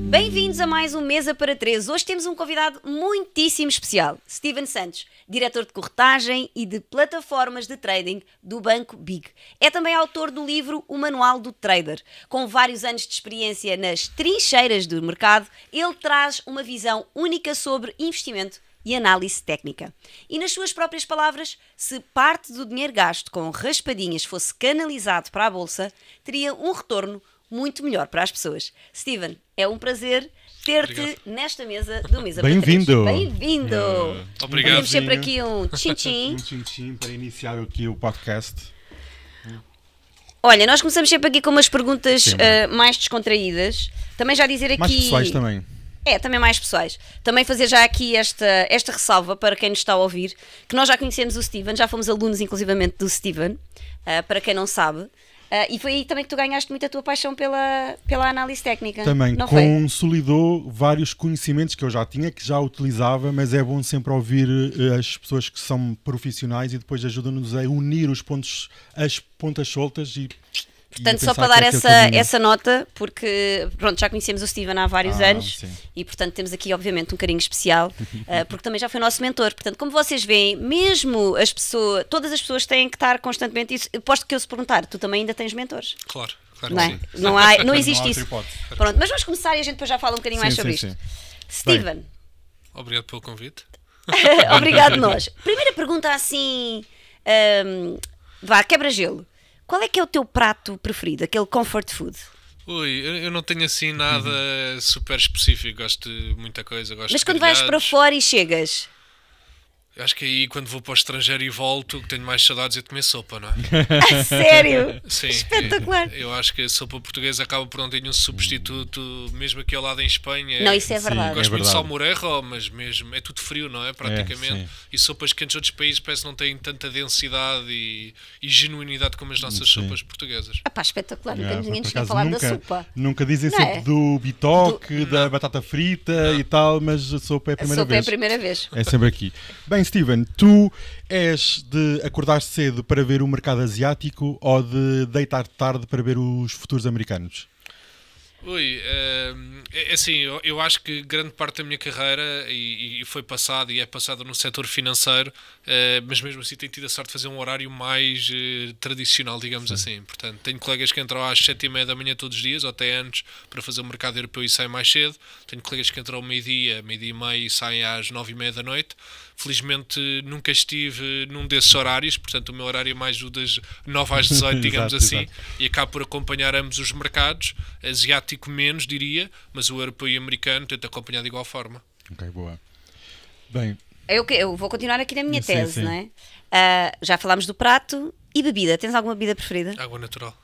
Bem-vindos a mais um Mesa para Três. Hoje temos um convidado muitíssimo especial, Steven Santos, diretor de corretagem e de plataformas de trading do Banco Big. É também autor do livro O Manual do Trader. Com vários anos de experiência nas trincheiras do mercado, ele traz uma visão única sobre investimento e análise técnica. E nas suas próprias palavras, se parte do dinheiro gasto com raspadinhas fosse canalizado para a Bolsa, teria um retorno muito melhor para as pessoas. Steven, é um prazer ter-te nesta mesa do Mesa para Três. Bem-vindo! Bem-vindo! Obrigado. Temos sempre aqui um tchim-tchim. Um tchim-tchim para iniciar aqui o podcast. Olha, nós começamos sempre aqui com umas perguntas mais descontraídas. Também já dizer aqui... Mais pessoais também. É, também mais pessoais. Também fazer já aqui esta ressalva para quem nos está a ouvir, que nós já conhecemos o Steven, já fomos alunos inclusivamente do Steven, para quem não sabe. E foi aí também que tu ganhaste muito a tua paixão pela análise técnica. Também não foi? Consolidou vários conhecimentos que eu já tinha, que já utilizava, mas é bom sempre ouvir as pessoas que são profissionais e depois ajudam-nos a unir as pontas soltas e... Portanto, só para dar essa nota, porque pronto, já conhecemos o Steven há vários anos. Sim. E portanto temos aqui obviamente um carinho especial, porque também já foi nosso mentor. Portanto, como vocês veem, mesmo as pessoas, todas as pessoas têm que estar constantemente, isso, posto que eu se perguntar, tu também ainda tens mentores? Claro Não, é? que sim. Não existe Não há isso. hipótese. Pronto, mas vamos começar e a gente depois já fala um bocadinho mais sobre isto. Sim. Steven, Obrigado pelo convite. obrigado nós. Primeira pergunta assim, vá, quebra-gelo. Qual é que é o teu prato preferido, aquele comfort food? Ui, eu não tenho assim nada super específico, gosto de muita coisa. Mas quando vais para fora e chegas... Acho que aí quando vou para o estrangeiro e volto, que tenho mais saudades é de comer sopa, não é? A sério? Sim, Espetacular. eu acho que a sopa portuguesa acaba por não ter nenhum substituto, mesmo aqui ao lado em Espanha. Não, isso é verdade. Gosto muito de verdade. salmorejo, mas mesmo é tudo frio, não é? Praticamente. Sim. E sopas quentes de outros países parece que não têm tanta densidade e genuinidade como as nossas sopas portuguesas. Ah pá, espetacular, nunca ninguém nos por tinha acaso, falado da sopa. Nunca dizem Não sempre é? do bitoque, da batata frita e tal, mas a sopa é a A primeira sopa é a vez. primeira vez. É sempre aqui. Bem, Steven, tu és de acordar cedo para ver o mercado asiático ou de deitar tarde para ver os futuros americanos? Ui, é assim, eu acho que grande parte da minha carreira e foi passada e é passada no setor financeiro, mas mesmo assim tenho tido a sorte de fazer um horário mais tradicional, digamos assim. Portanto, tenho colegas que entram às 7h30 da manhã todos os dias, ou até antes, para fazer o mercado europeu e saem mais cedo. Tenho colegas que entram ao meio-dia, meio-dia e meio e saem às 9h30 da noite. Felizmente nunca estive num desses horários, portanto o meu horário é mais o das 9 às 18, digamos assim, exato. e acabo por acompanhar ambos os mercados, asiático menos, diria, mas o europeu e o americano tento acompanhar de igual forma. Ok, boa. Bem, Eu vou continuar aqui na minha Sim, tese, sim. não é? Já falámos do prato e bebida. Tens alguma bebida preferida? Água natural.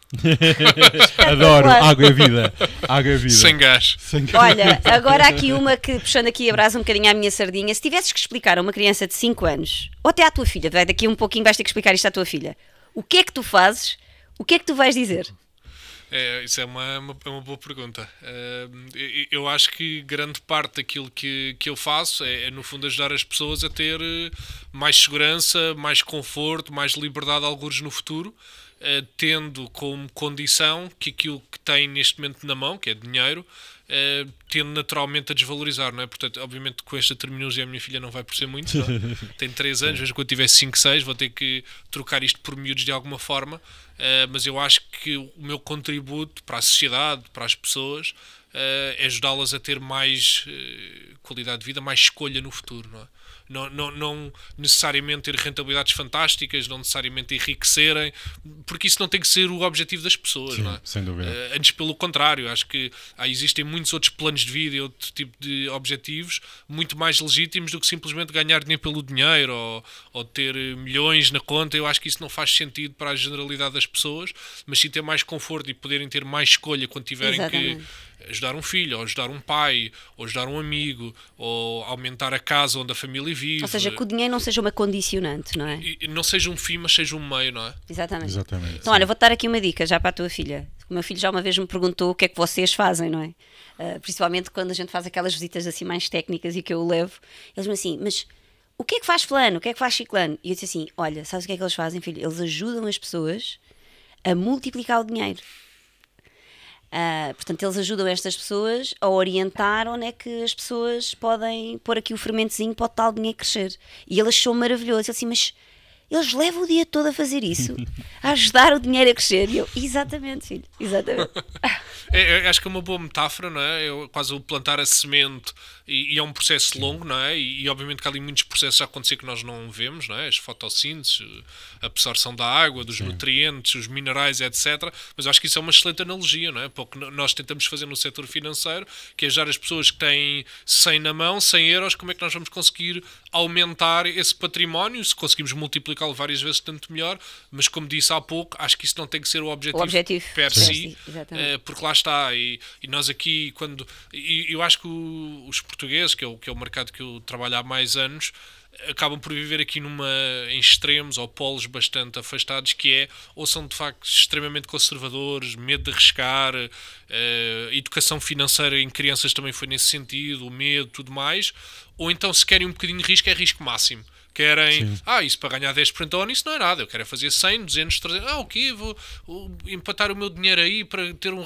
adoro, água é vida. Água é vida. Sem gás. Sem gás. Olha, agora há aqui uma que, puxando aqui a brasa um bocadinho à minha sardinha, se tivesses que explicar a uma criança de 5 anos, ou até à tua filha, vai daqui um pouquinho vais ter que explicar isto à tua filha, o que é que tu fazes, o que é que tu vais dizer? Isso é uma boa pergunta. Eu acho que grande parte daquilo que eu faço é, no fundo, ajudar as pessoas a ter mais segurança, mais conforto, mais liberdade, alguns no futuro, tendo como condição que aquilo que tem neste momento na mão, que é dinheiro, tendo naturalmente a desvalorizar, não é? Portanto, obviamente com esta terminologia a minha filha não vai por ser muito, não é? Tem 3 anos, vejo que quando tiver 5, 6 vou ter que trocar isto por miúdos de alguma forma, mas eu acho que o meu contributo para a sociedade, para as pessoas, é ajudá-las a ter mais qualidade de vida, mais escolha no futuro, não é? Não necessariamente ter rentabilidades fantásticas, não necessariamente enriquecerem, porque isso não tem que ser o objetivo das pessoas. Sim, não é? sem dúvida. Antes, pelo contrário, acho que existem muitos outros planos de vida e outro tipo de objetivos muito mais legítimos do que simplesmente ganhar dinheiro pelo dinheiro ou ter milhões na conta. Eu acho que isso não faz sentido para a generalidade das pessoas, mas sim ter mais conforto e poderem ter mais escolha quando tiverem Exatamente. que ajudar um filho, ou ajudar um pai, ou ajudar um amigo, ou aumentar a casa onde a família vive. Ou seja, que o dinheiro não seja uma condicionante, não é? E não seja um fim, mas seja um meio, não é? Exatamente. Então, olha, vou-te dar aqui uma dica já para a tua filha. O meu filho já uma vez me perguntou o que é que vocês fazem, não é? Principalmente quando a gente faz aquelas visitas assim mais técnicas e que eu o levo, eles me assim, mas o que é que faz fulano? O que é que faz ciclano? E eu disse assim, olha, sabes o que é que eles fazem, filho? Eles ajudam as pessoas a multiplicar o dinheiro. Portanto, eles ajudam estas pessoas a orientar onde é que as pessoas podem pôr aqui o fermentozinho para o tal dinheiro crescer. E ele achou maravilhoso. Ele assim, mas eles levam o dia todo a fazer isso, a ajudar o dinheiro a crescer. E eu, exatamente, filho, exatamente. Acho que é uma boa metáfora, não é? Quase o plantar a semente e é um processo longo, não é? E obviamente que há ali muitos processos a acontecer que nós não vemos, não é? As fotossínteses, a absorção da água, dos nutrientes, os minerais, etc. Mas acho que isso é uma excelente analogia, não é? Porque nós tentamos fazer no setor financeiro, que é ajudar as pessoas que têm 100 na mão, 100 euros, como é que nós vamos conseguir aumentar esse património? Se conseguimos multiplicá-lo várias vezes, tanto melhor. Mas como disse há pouco, acho que isso não tem que ser o objetivo per si, porque lá está. E nós aqui, eu acho que os portugueses, que é o mercado que eu trabalho há mais anos, acabam por viver aqui em extremos ou polos bastante afastados, que é, ou são de facto extremamente conservadores, medo de arriscar, educação financeira em crianças também foi nesse sentido, o medo, tudo mais, ou então se querem um bocadinho de risco, é risco máximo. Querem, isso para ganhar 10% ao ano, isso não é nada, eu quero fazer 100, 200, 300, ok, vou empatar o meu dinheiro aí para ter um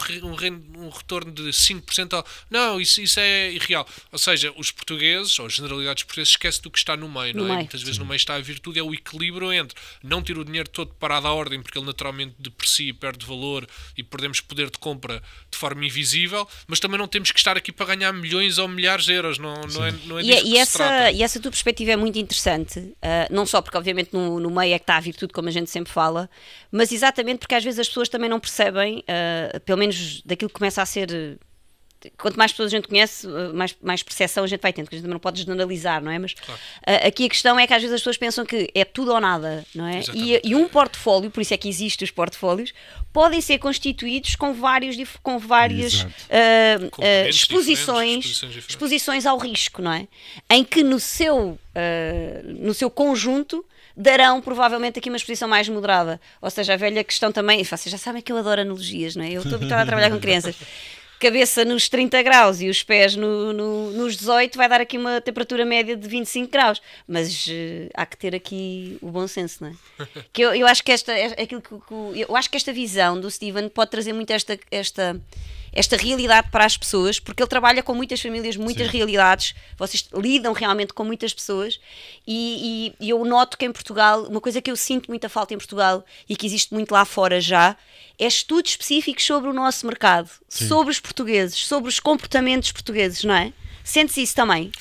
retorno de 5%. Não, isso é irreal. Ou seja, os portugueses, ou as generalidades portuguesas, esquecem do que está no meio, não é? Muitas vezes no meio está a virtude, é o equilíbrio entre não ter o dinheiro todo parado à ordem, porque ele naturalmente deprecia e perde valor e perdemos poder de compra de forma invisível, mas também não temos que estar aqui para ganhar milhões ou milhares de euros, não é disso que se trata. E essa tua perspectiva é muito interessante. Não só porque obviamente no meio é que está a virtude, como a gente sempre fala, mas exatamente porque às vezes as pessoas também não percebem, pelo menos daquilo que começa a ser, quanto mais pessoas a gente conhece, mais percepção a gente vai tendo, porque a gente também não pode generalizar, não é? Mas claro. Aqui a questão é que às vezes as pessoas pensam que é tudo ou nada, não é? E um portfólio, por isso é que existem os portfólios, podem ser constituídos com várias exposições ao risco, não é? Em que no seu conjunto darão provavelmente aqui uma exposição mais moderada. Ou seja, a velha questão também, vocês já sabem que eu adoro analogias, não é? Eu estou habituada a trabalhar com crianças. Cabeça nos 30 graus e os pés nos 18 vai dar aqui uma temperatura média de 25 graus. Mas há que ter aqui o bom senso, não é? Que eu acho que eu acho que esta visão do Steven pode trazer muito esta realidade para as pessoas, porque ele trabalha com muitas famílias, muitas realidades, vocês lidam realmente com muitas pessoas e eu noto que em Portugal, uma coisa que eu sinto muita falta em Portugal e que existe muito lá fora já, é estudos específicos sobre o nosso mercado, sobre os portugueses, sobre os comportamentos portugueses, não é? Sentes isso também?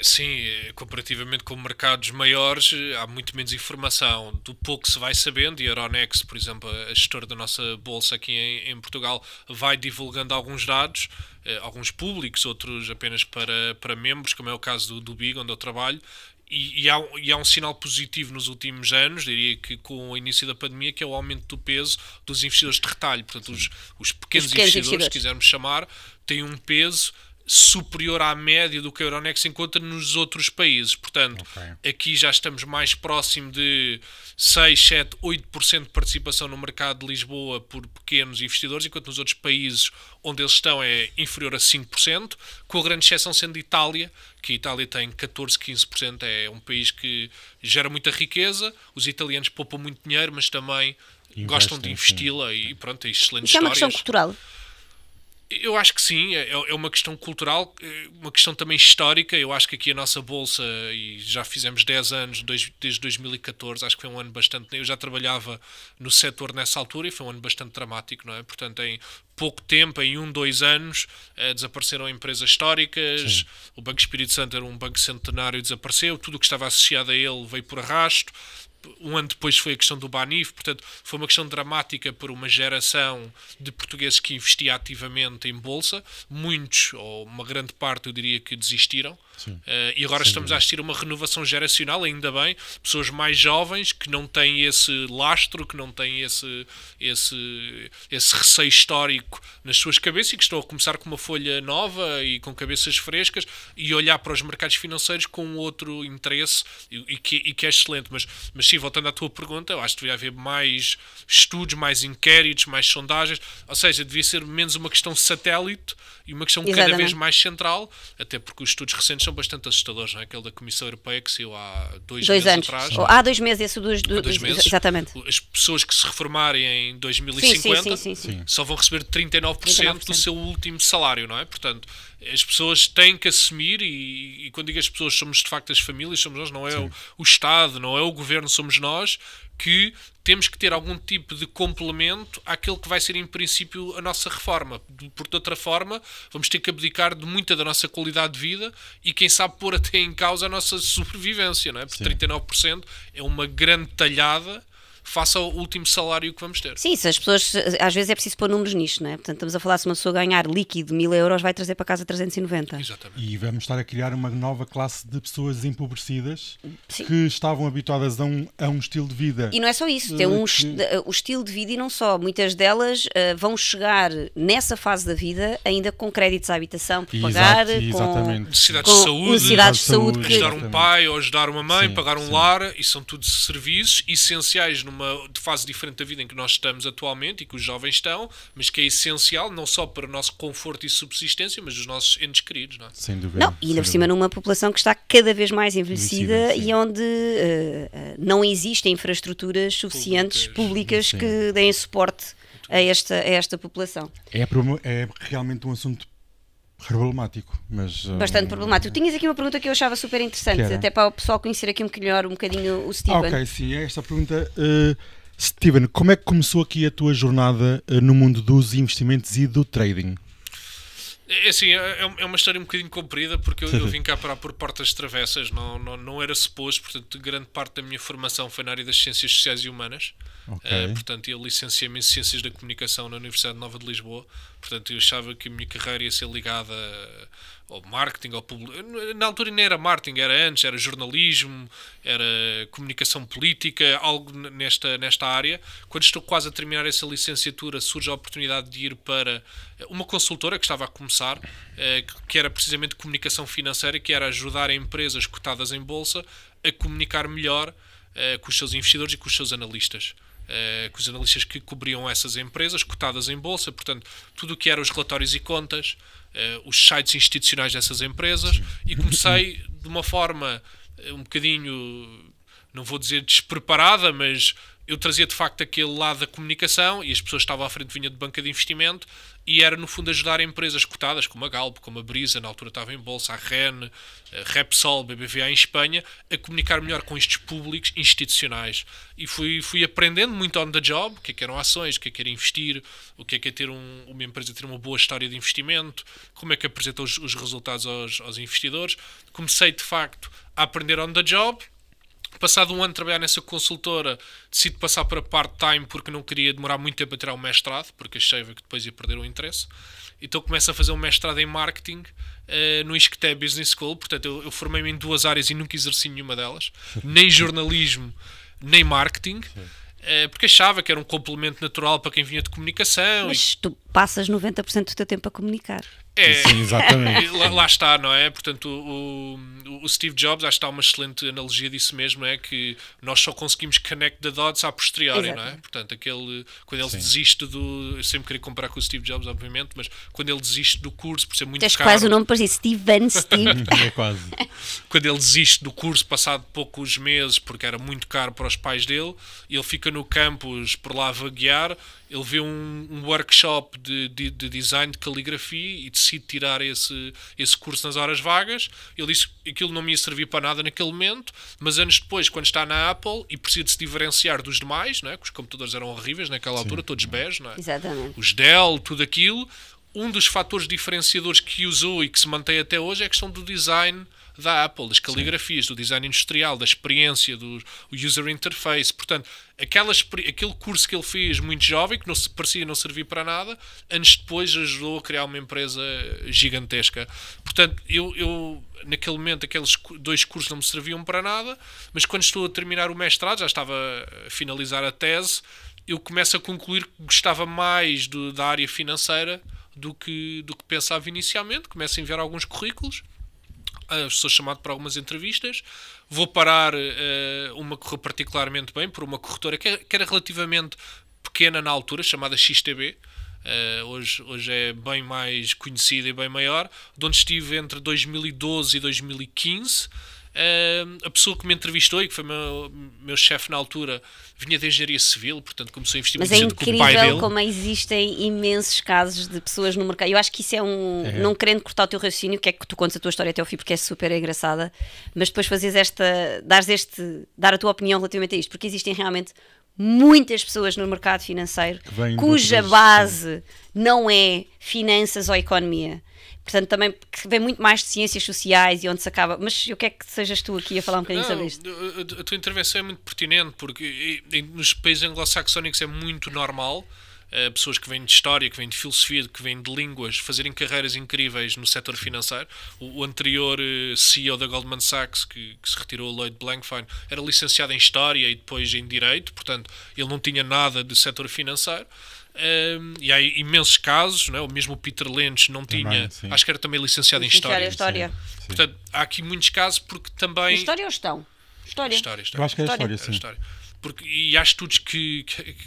Sim, comparativamente com mercados maiores, há muito menos informação. Do pouco se vai sabendo, e a Euronext, por exemplo, a gestora da nossa bolsa aqui em Portugal, vai divulgando alguns dados, alguns públicos, outros apenas para membros, como é o caso do BIG, onde eu trabalho. E há um sinal positivo nos últimos anos, diria que com o início da pandemia, que é o aumento do peso dos investidores de retalho. Portanto, os pequenos investidores, se quisermos chamar, têm um peso superior à média do que a Euronext encontra nos outros países. Portanto, aqui já estamos mais próximo de 6, 7, 8% de participação no mercado de Lisboa por pequenos investidores, enquanto nos outros países onde eles estão é inferior a 5%, com a grande exceção sendo Itália, que a Itália tem 14, 15%, é um país que gera muita riqueza, os italianos poupam muito dinheiro, mas também gostam de investi-la e pronto, é excelente história. Isso é uma questão cultural? Eu acho que sim, é uma questão cultural, uma questão também histórica. Eu acho que aqui a nossa bolsa, e já fizemos 10 anos, desde 2014, acho que foi um ano bastante... Eu já trabalhava no setor nessa altura e foi um ano bastante dramático, não é? Portanto, em pouco tempo, em 1, 2 anos, desapareceram empresas históricas, sim. O Banco Espírito Santo era um banco centenário e desapareceu, tudo o que estava associado a ele veio por arrasto. um ano depois foi a questão do Banif, portanto foi uma questão dramática por uma geração de portugueses que investia ativamente em bolsa, muitos, ou uma grande parte eu diria que desistiram, e agora estamos a assistir a uma renovação geracional, ainda bem, pessoas mais jovens que não têm esse lastro, que não têm esse receio histórico nas suas cabeças e que estão a começar com uma folha nova e com cabeças frescas e olhar para os mercados financeiros com outro interesse e que é excelente. Mas sim, voltando à tua pergunta, eu acho que devia haver mais estudos, mais inquéritos, mais sondagens, ou seja, devia ser menos uma questão satélite e uma questão cada vez mais central, até porque os estudos recentes são bastante assustadores, não é? Aquele da Comissão Europeia que saiu há 2 meses anos atrás. Há 2 meses, esse Há 2 meses. Exatamente. As pessoas que se reformarem em 2050 sim. só vão receber 39% do seu último salário, não é? Portanto, as pessoas têm que assumir, e quando digo as pessoas, somos de facto as famílias, somos nós, não é o Estado, não é o Governo, somos nós, que temos que ter algum tipo de complemento àquilo que vai ser em princípio a nossa reforma, porque de outra forma vamos ter que abdicar de muita da nossa qualidade de vida e quem sabe pôr até em causa a nossa sobrevivência, não é? Porque 39% é uma grande talhada face ao último salário que vamos ter. Sim, se as pessoas, às vezes é preciso pôr números nisto, não é? Portanto, estamos a falar, se uma pessoa ganhar líquido 1000 euros, vai trazer para casa 390. Exatamente. E vamos estar a criar uma nova classe de pessoas empobrecidas Sim. que estavam habituadas a um estilo de vida. E não é só isso, tem o estilo de vida e não só. Muitas delas vão chegar nessa fase da vida ainda com créditos à habitação por pagar, com necessidades de saúde, necessidades de saúde que... ajudar um pai ou ajudar uma mãe, pagar um lar, e são tudo serviços essenciais numa fase diferente da vida em que nós estamos atualmente e que os jovens estão, mas que é essencial não só para o nosso conforto e subsistência, mas dos nossos entes queridos, não é? Sem dúvida. Não, e ainda por cima numa população que está cada vez mais envelhecida e onde não existem infraestruturas suficientes públicas que deem suporte a esta população. É realmente um assunto problemático, mas... Bastante problemático. Tinhas aqui uma pergunta que eu achava super interessante, até para o pessoal conhecer aqui um bocadinho o Steven. Ok, sim, é esta pergunta. Steven, como é que começou aqui a tua jornada no mundo dos investimentos e do trading? É assim, é uma história um bocadinho comprida, porque eu vim cá parar por portas travessas, não era suposto, portanto, grande parte da minha formação foi na área das ciências sociais e humanas. Portanto, eu licenciei-me em Ciências da Comunicação na Universidade Nova de Lisboa, portanto, eu achava que a minha carreira ia ser ligada ao marketing, ao público. Na altura nem era marketing, era antes, era jornalismo, era comunicação política, algo nesta área. Quando estou quase a terminar essa licenciatura, surge a oportunidade de ir para uma consultora que estava a começar, que era precisamente comunicação financeira, que era ajudar empresas cotadas em bolsa a comunicar melhor com os seus investidores e com os seus analistas. Com os analistas que cobriam essas empresas cotadas em bolsa, portanto, tudo o que eram os relatórios e contas, os sites institucionais dessas empresas, e comecei de uma forma um bocadinho, não vou dizer despreparada, mas eu trazia de facto aquele lado da comunicação e as pessoas que estavam à frente vinha de banca de investimento e era no fundo ajudar empresas cotadas como a Galp, como a Brisa, na altura estava em bolsa, a REN, a Repsol, BBVA em Espanha, a comunicar melhor com estes públicos institucionais. E fui aprendendo muito on the job, o que é que eram ações, o que era investir, o que é ter uma empresa ter uma boa história de investimento, como é que apresenta os resultados aos investidores. Comecei de facto a aprender on the job. Passado um ano de trabalhar nessa consultora, decidi passar para part-time porque não queria demorar muito tempo a tirar o mestrado, porque achei que depois ia perder o interesse. Então começo a fazer um mestrado em marketing no Isqueté Business School. Portanto, eu formei-me em 2 áreas e nunca exerci nenhuma delas, nem jornalismo, nem marketing. Porque achava que era um complemento natural para quem vinha de comunicação. Mas tu passas 90% do teu tempo a comunicar. Sim, exatamente. Lá está, não é? Portanto, o Steve Jobs, acho que está uma excelente analogia disso mesmo, é que nós só conseguimos connect the dots a posteriori, não é? Portanto, quando ele desiste eu sempre queria comparar com o Steve Jobs, obviamente, mas quando ele desiste do curso por ser muito caro... Tens quase o nome para dizer Steve. É quase. Quando ele desiste do curso, passado poucos meses, porque era muito caro para os pais dele, ele fica no campus por lá a vaguear, ele vê um workshop de design de caligrafia e decide tirar esse curso nas horas vagas. Ele disse que aquilo não me ia servir para nada naquele momento, mas anos depois, quando está na Apple e precisa de se diferenciar dos demais, não é? Que os computadores eram horríveis naquela altura, todos bege, não é? Exatamente. Os Dell, tudo aquilo, um dos fatores diferenciadores que usou e que se mantém até hoje é a questão do design da Apple, das caligrafias, do design industrial, da experiência, do user interface. Portanto, aquele curso que ele fez muito jovem, que parecia não servir para nada, anos depois ajudou a criar uma empresa gigantesca. Portanto, eu naquele momento, aqueles 2 cursos não me serviam para nada, mas quando estou a terminar o mestrado, já estava a finalizar a tese, eu começo a concluir que gostava mais da área financeira do que pensava inicialmente. Começo a enviar alguns currículos, sou chamado para algumas entrevistas, vou parar uma que correu particularmente bem, por uma corretora que era relativamente pequena na altura, chamada XTB. Hoje é bem mais conhecida e bem maior, de onde estive entre 2012 e 2015. A pessoa que me entrevistou e que foi meu chefe na altura vinha de engenharia civil, portanto começou a investir Mas muito é cedo com o pai incrível dele. como existem imensos casos de pessoas no mercado. Eu acho que isso é não querendo cortar o teu raciocínio, que é que tu contas a tua história até ao fim, porque é super engraçada, mas depois dar a tua opinião relativamente a isto, porque existem realmente muitas pessoas no mercado financeiro cuja base não é finanças ou economia. Portanto, também que vem muito mais de ciências sociais e onde se acaba. Mas eu quero que sejas tu aqui a falar um bocadinho sobre isto. A tua intervenção é muito pertinente, porque nos países anglo-saxónicos é muito normal pessoas que vêm de história, que vêm de filosofia, que vêm de línguas, fazerem carreiras incríveis no setor financeiro. O anterior CEO da Goldman Sachs, que se retirou, Lloyd Blankfein, era licenciado em História e depois em Direito, portanto, ele não tinha nada de setor financeiro. E há imensos casos, não é? O mesmo Peter Lynch não tinha, acho que era também licenciado em História. Sim. Portanto, há aqui muitos casos porque também... História ou gestão? História. Eu acho que é História. E há estudos que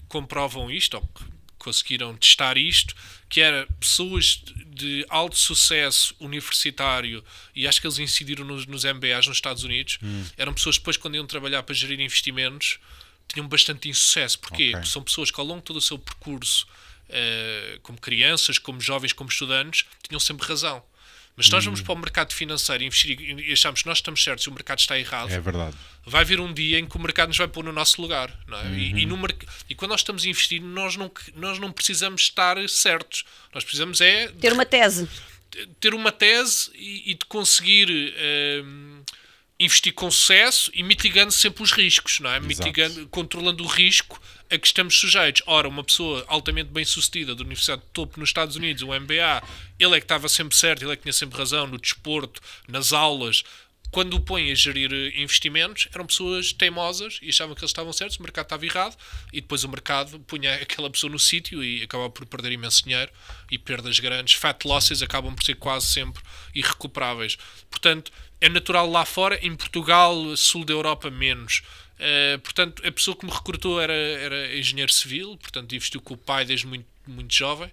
comprovam isto, ou que conseguiram testar isto, que era pessoas de alto sucesso universitário, e acho que eles incidiram nos MBAs nos Estados Unidos, eram pessoas que depois, quando iam trabalhar para gerir investimentos, tinham bastante insucesso. Porquê? Porque são pessoas que ao longo de todo o seu percurso, como crianças, como jovens, como estudantes, tinham sempre razão. Mas se nós vamos para o mercado financeiro e investir e achamos que nós estamos certos e o mercado está errado, é verdade. Vai haver um dia em que o mercado nos vai pôr no nosso lugar. Não é? E quando nós estamos a investir, nós não precisamos estar certos. Nós precisamos ter uma tese. Ter uma tese e de conseguir investir com sucesso e mitigando sempre os riscos, não é? Controlando o risco a que estamos sujeitos. Ora, uma pessoa altamente bem-sucedida da Universidade de Topo nos Estados Unidos, um MBA, ele é que estava sempre certo, ele é que tinha sempre razão no desporto, nas aulas. Quando o põem a gerir investimentos, eram pessoas teimosas e achavam que eles estavam certos, o mercado estava errado, e depois o mercado punha aquela pessoa no sítio e acabava por perder imenso dinheiro e perdas grandes. Fat losses acabam por ser quase sempre irrecuperáveis. Portanto, é natural lá fora, em Portugal, sul da Europa, menos. Portanto, a pessoa que me recrutou era engenheiro civil, portanto, investiu com o pai desde muito, muito jovem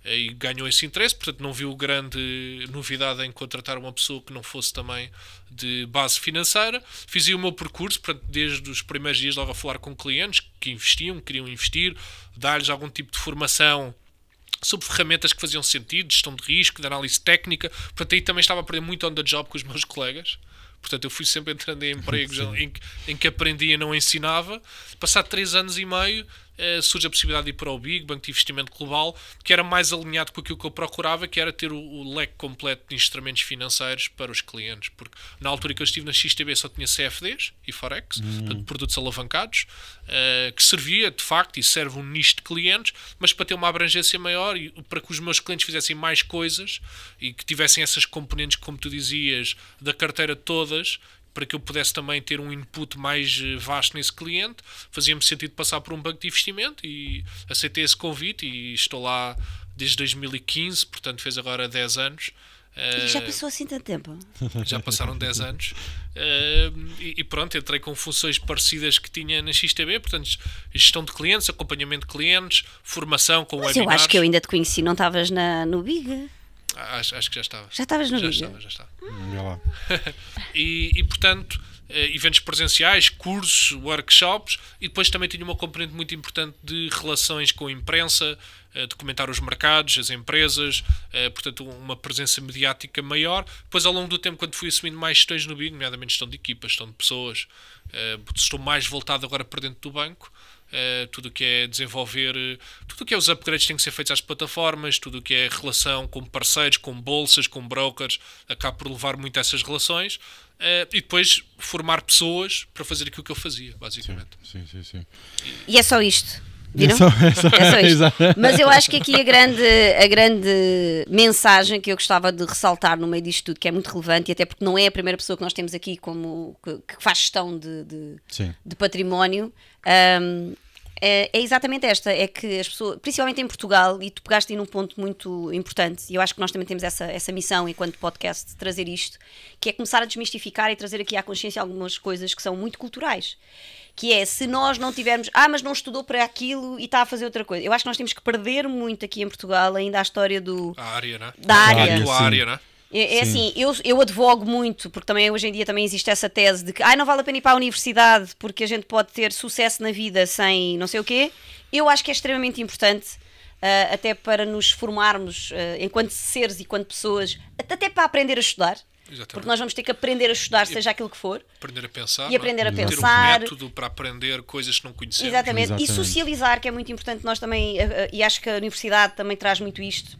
e ganhou esse interesse, portanto não viu grande novidade em contratar uma pessoa que não fosse também de base financeira. Fiz aí o meu percurso, portanto, desde os primeiros dias logo a falar com clientes que investiam, queriam investir, dar-lhes algum tipo de formação sobre ferramentas que faziam sentido, de gestão de risco, de análise técnica. Portanto, aí também estava a aprender muito on the job com os meus colegas. Portanto, eu fui sempre entrando em empregos em que aprendia e não ensinava. Passado 3 anos e meio, surge a possibilidade de ir para o BIG, Banco de Investimento Global, que era mais alinhado com aquilo que eu procurava, que era ter o leque completo de instrumentos financeiros para os clientes. Porque na altura que eu estive na XTB só tinha CFDs e Forex, portanto, produtos alavancados, que servia, de facto, e serve um nicho de clientes, mas para ter uma abrangência maior e para que os meus clientes fizessem mais coisas e que tivessem essas componentes, como tu dizias, da carteira todas, para que eu pudesse também ter um input mais vasto nesse cliente, fazia-me sentido passar por um banco de investimento e aceitei esse convite e estou lá desde 2015, portanto fez agora 10 anos. E já passou assim tanto tempo? Já passaram 10 anos. E pronto, entrei com funções parecidas que tinha na XTB, portanto, gestão de clientes, acompanhamento de clientes, formação com webinars. Mas eu acho que eu ainda te conheci, não estavas no BIG? Acho que já estava. Já estavas no BIG? Já estava. E portanto, eventos presenciais, cursos, workshops, e depois também tinha uma componente muito importante de relações com a imprensa, documentar os mercados, as empresas, portanto uma presença mediática maior. Depois ao longo do tempo, quando fui assumindo mais gestões no BIG, nomeadamente gestão de equipas, gestão de pessoas, estou mais voltado agora para dentro do banco, tudo o que é desenvolver, tudo o que é os upgrades que têm que ser feitos às plataformas, tudo o que é relação com parceiros, com bolsas, com brokers, acabo por levar muito a essas relações, e depois formar pessoas para fazer aquilo que eu fazia, basicamente. Sim. E é só isto. Viram? É só isto. exato. Mas eu acho que aqui a grande mensagem que eu gostava de ressaltar no meio disto tudo, que é muito relevante, e até porque não é a primeira pessoa que nós temos aqui que faz gestão de património, é exatamente esta, é que as pessoas, principalmente em Portugal, e tu pegaste aí num ponto muito importante, e eu acho que nós também temos essa missão enquanto podcast de trazer isto, que é começar a desmistificar e trazer aqui à consciência algumas coisas que são muito culturais. Que é, se nós não tivermos, mas não estudou para aquilo e está a fazer outra coisa. Eu acho que nós temos que perder muito aqui em Portugal ainda a história A área, né? Da área. A área, né? É assim, eu advogo muito, porque também hoje em dia também existe essa tese de que não vale a pena ir para a universidade porque a gente pode ter sucesso na vida sem não sei o quê. Eu acho que é extremamente importante, até para nos formarmos enquanto seres e enquanto pessoas, até para aprender a estudar. Exatamente. Porque nós vamos ter que aprender a estudar, seja aquilo que for. Aprender a pensar. E aprender a ter pensar. um método para aprender coisas que não conhecemos. Exatamente. E socializar, que é muito importante. Nós também, e acho que a universidade também traz muito isto,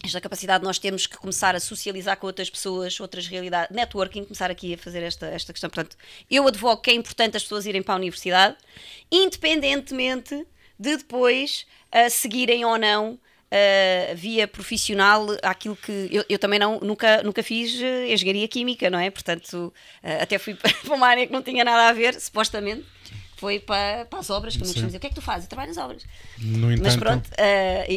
esta capacidade de nós termos que começar a socializar com outras pessoas, outras realidades, networking, começar aqui a fazer esta questão. Portanto, eu advogo que é importante as pessoas irem para a universidade, independentemente de depois seguirem ou não via profissional aquilo que eu também nunca fiz engenharia química, não é? Portanto, até fui para uma área que não tinha nada a ver, supostamente. Foi para as obras, que me dizer, o que é que tu fazes? Eu trabalho nas obras. Mas pronto,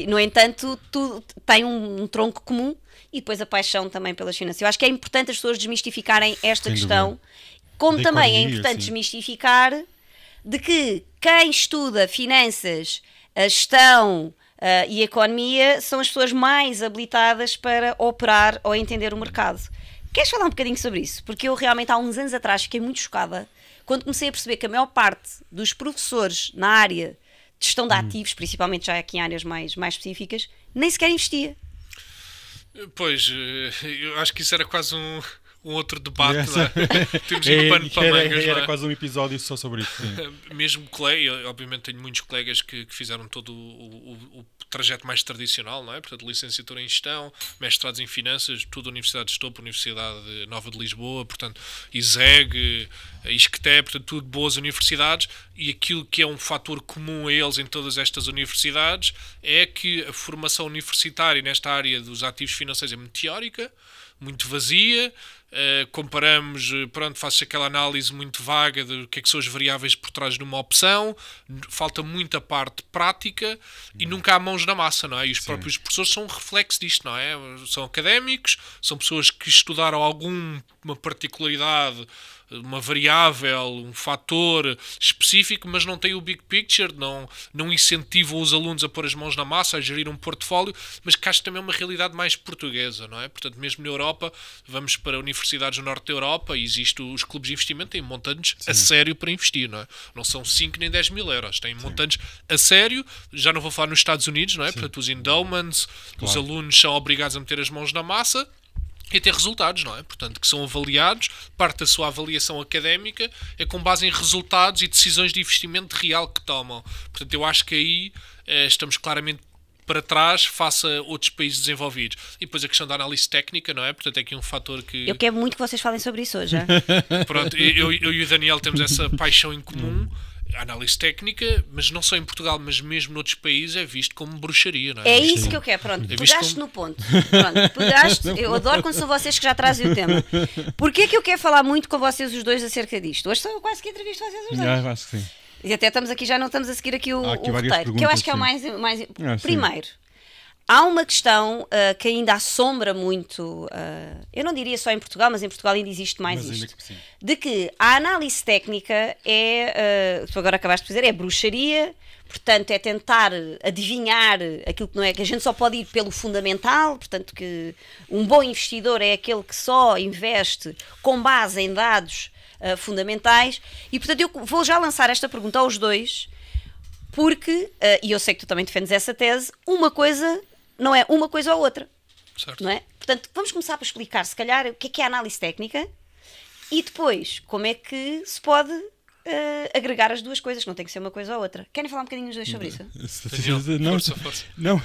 no entanto, tudo tem um tronco comum e depois a paixão também pelas finanças. Eu acho que é importante as pessoas desmistificarem esta questão, como também é importante desmistificar de que quem estuda finanças, a gestão e a economia são as pessoas mais habilitadas para operar ou entender o mercado. Queres falar um bocadinho sobre isso? Porque eu realmente há uns anos atrás fiquei muito chocada quando comecei a perceber que a maior parte dos professores na área de gestão de ativos, principalmente já aqui em áreas mais específicas, nem sequer investia. Pois, eu acho que isso era quase um outro debate, não é? Temos um pano para mangas, era quase um episódio só sobre isso. Mesmo colega, obviamente tenho muitos colegas que fizeram todo o trajeto mais tradicional, não é? Portanto, licenciatura em gestão, mestrados em finanças, tudo Universidade de Topo, Universidade Nova de Lisboa, portanto, ISEG, ISCTE, portanto, tudo boas universidades, e aquilo que é um fator comum a eles em todas estas universidades é que a formação universitária nesta área dos ativos financeiros é muito teórica, muito vazia. Comparamos, pronto, faz-se aquela análise muito vaga do que é que são as variáveis por trás de uma opção, falta muita parte prática e nunca há mãos na massa, não é? E os próprios professores são um reflexo disto, não é? São académicos, são pessoas que estudaram alguma particularidade, uma variável, um fator específico, mas não têm o big picture, não incentivam os alunos a pôr as mãos na massa, a gerir um portfólio, mas que acho que também é uma realidade mais portuguesa, não é? Portanto, mesmo na Europa, vamos para universidades do norte da Europa e existem os clubes de investimento, têm montantes a sério para investir, não é? Não são 5 nem 10 mil euros, têm montantes a sério, já não vou falar nos Estados Unidos, não é? Portanto, os endowments, os alunos são obrigados a meter as mãos na massa e ter resultados, não é? Portanto, que são avaliados, parte da sua avaliação académica é com base em resultados e decisões de investimento real que tomam. Portanto, eu acho que aí estamos claramente para trás face a outros países desenvolvidos. E depois a questão da análise técnica, não é? Portanto, é aqui um fator que... Eu quero muito que vocês falem sobre isso hoje, já. Pronto, eu e o Daniel temos essa paixão em comum, a análise técnica, mas não só em Portugal, mas mesmo noutros países é visto como bruxaria, não é? É isso que eu quero, pronto, pegaste no ponto. Pronto, pegaste, eu adoro quando são vocês que já trazem o tema. Porquê que eu quero falar muito com vocês os dois acerca disto? Hoje sou quase que entrevisto vocês os dois. Acho que sim. E até estamos aqui, já não estamos a seguir aqui o roteiro, que eu perguntas, acho que é o mais... Primeiro, há uma questão que ainda assombra muito, eu não diria só em Portugal, mas em Portugal ainda existe mais isto, de que a análise técnica tu agora acabaste de dizer, é bruxaria, portanto é tentar adivinhar aquilo que não é, que a gente só pode ir pelo fundamental, portanto que um bom investidor é aquele que só investe com base em dados fundamentais, e portanto eu vou já lançar esta pergunta aos dois, porque, e eu sei que tu também defendes essa tese, uma coisa não é uma coisa ou outra, certo. Não é? Portanto, vamos começar por explicar, se calhar, o que é a análise técnica e depois, como é que se pode agregar as duas coisas, que não tem que ser uma coisa ou outra. Querem falar um bocadinho os dois sobre isso? Não, Força. não,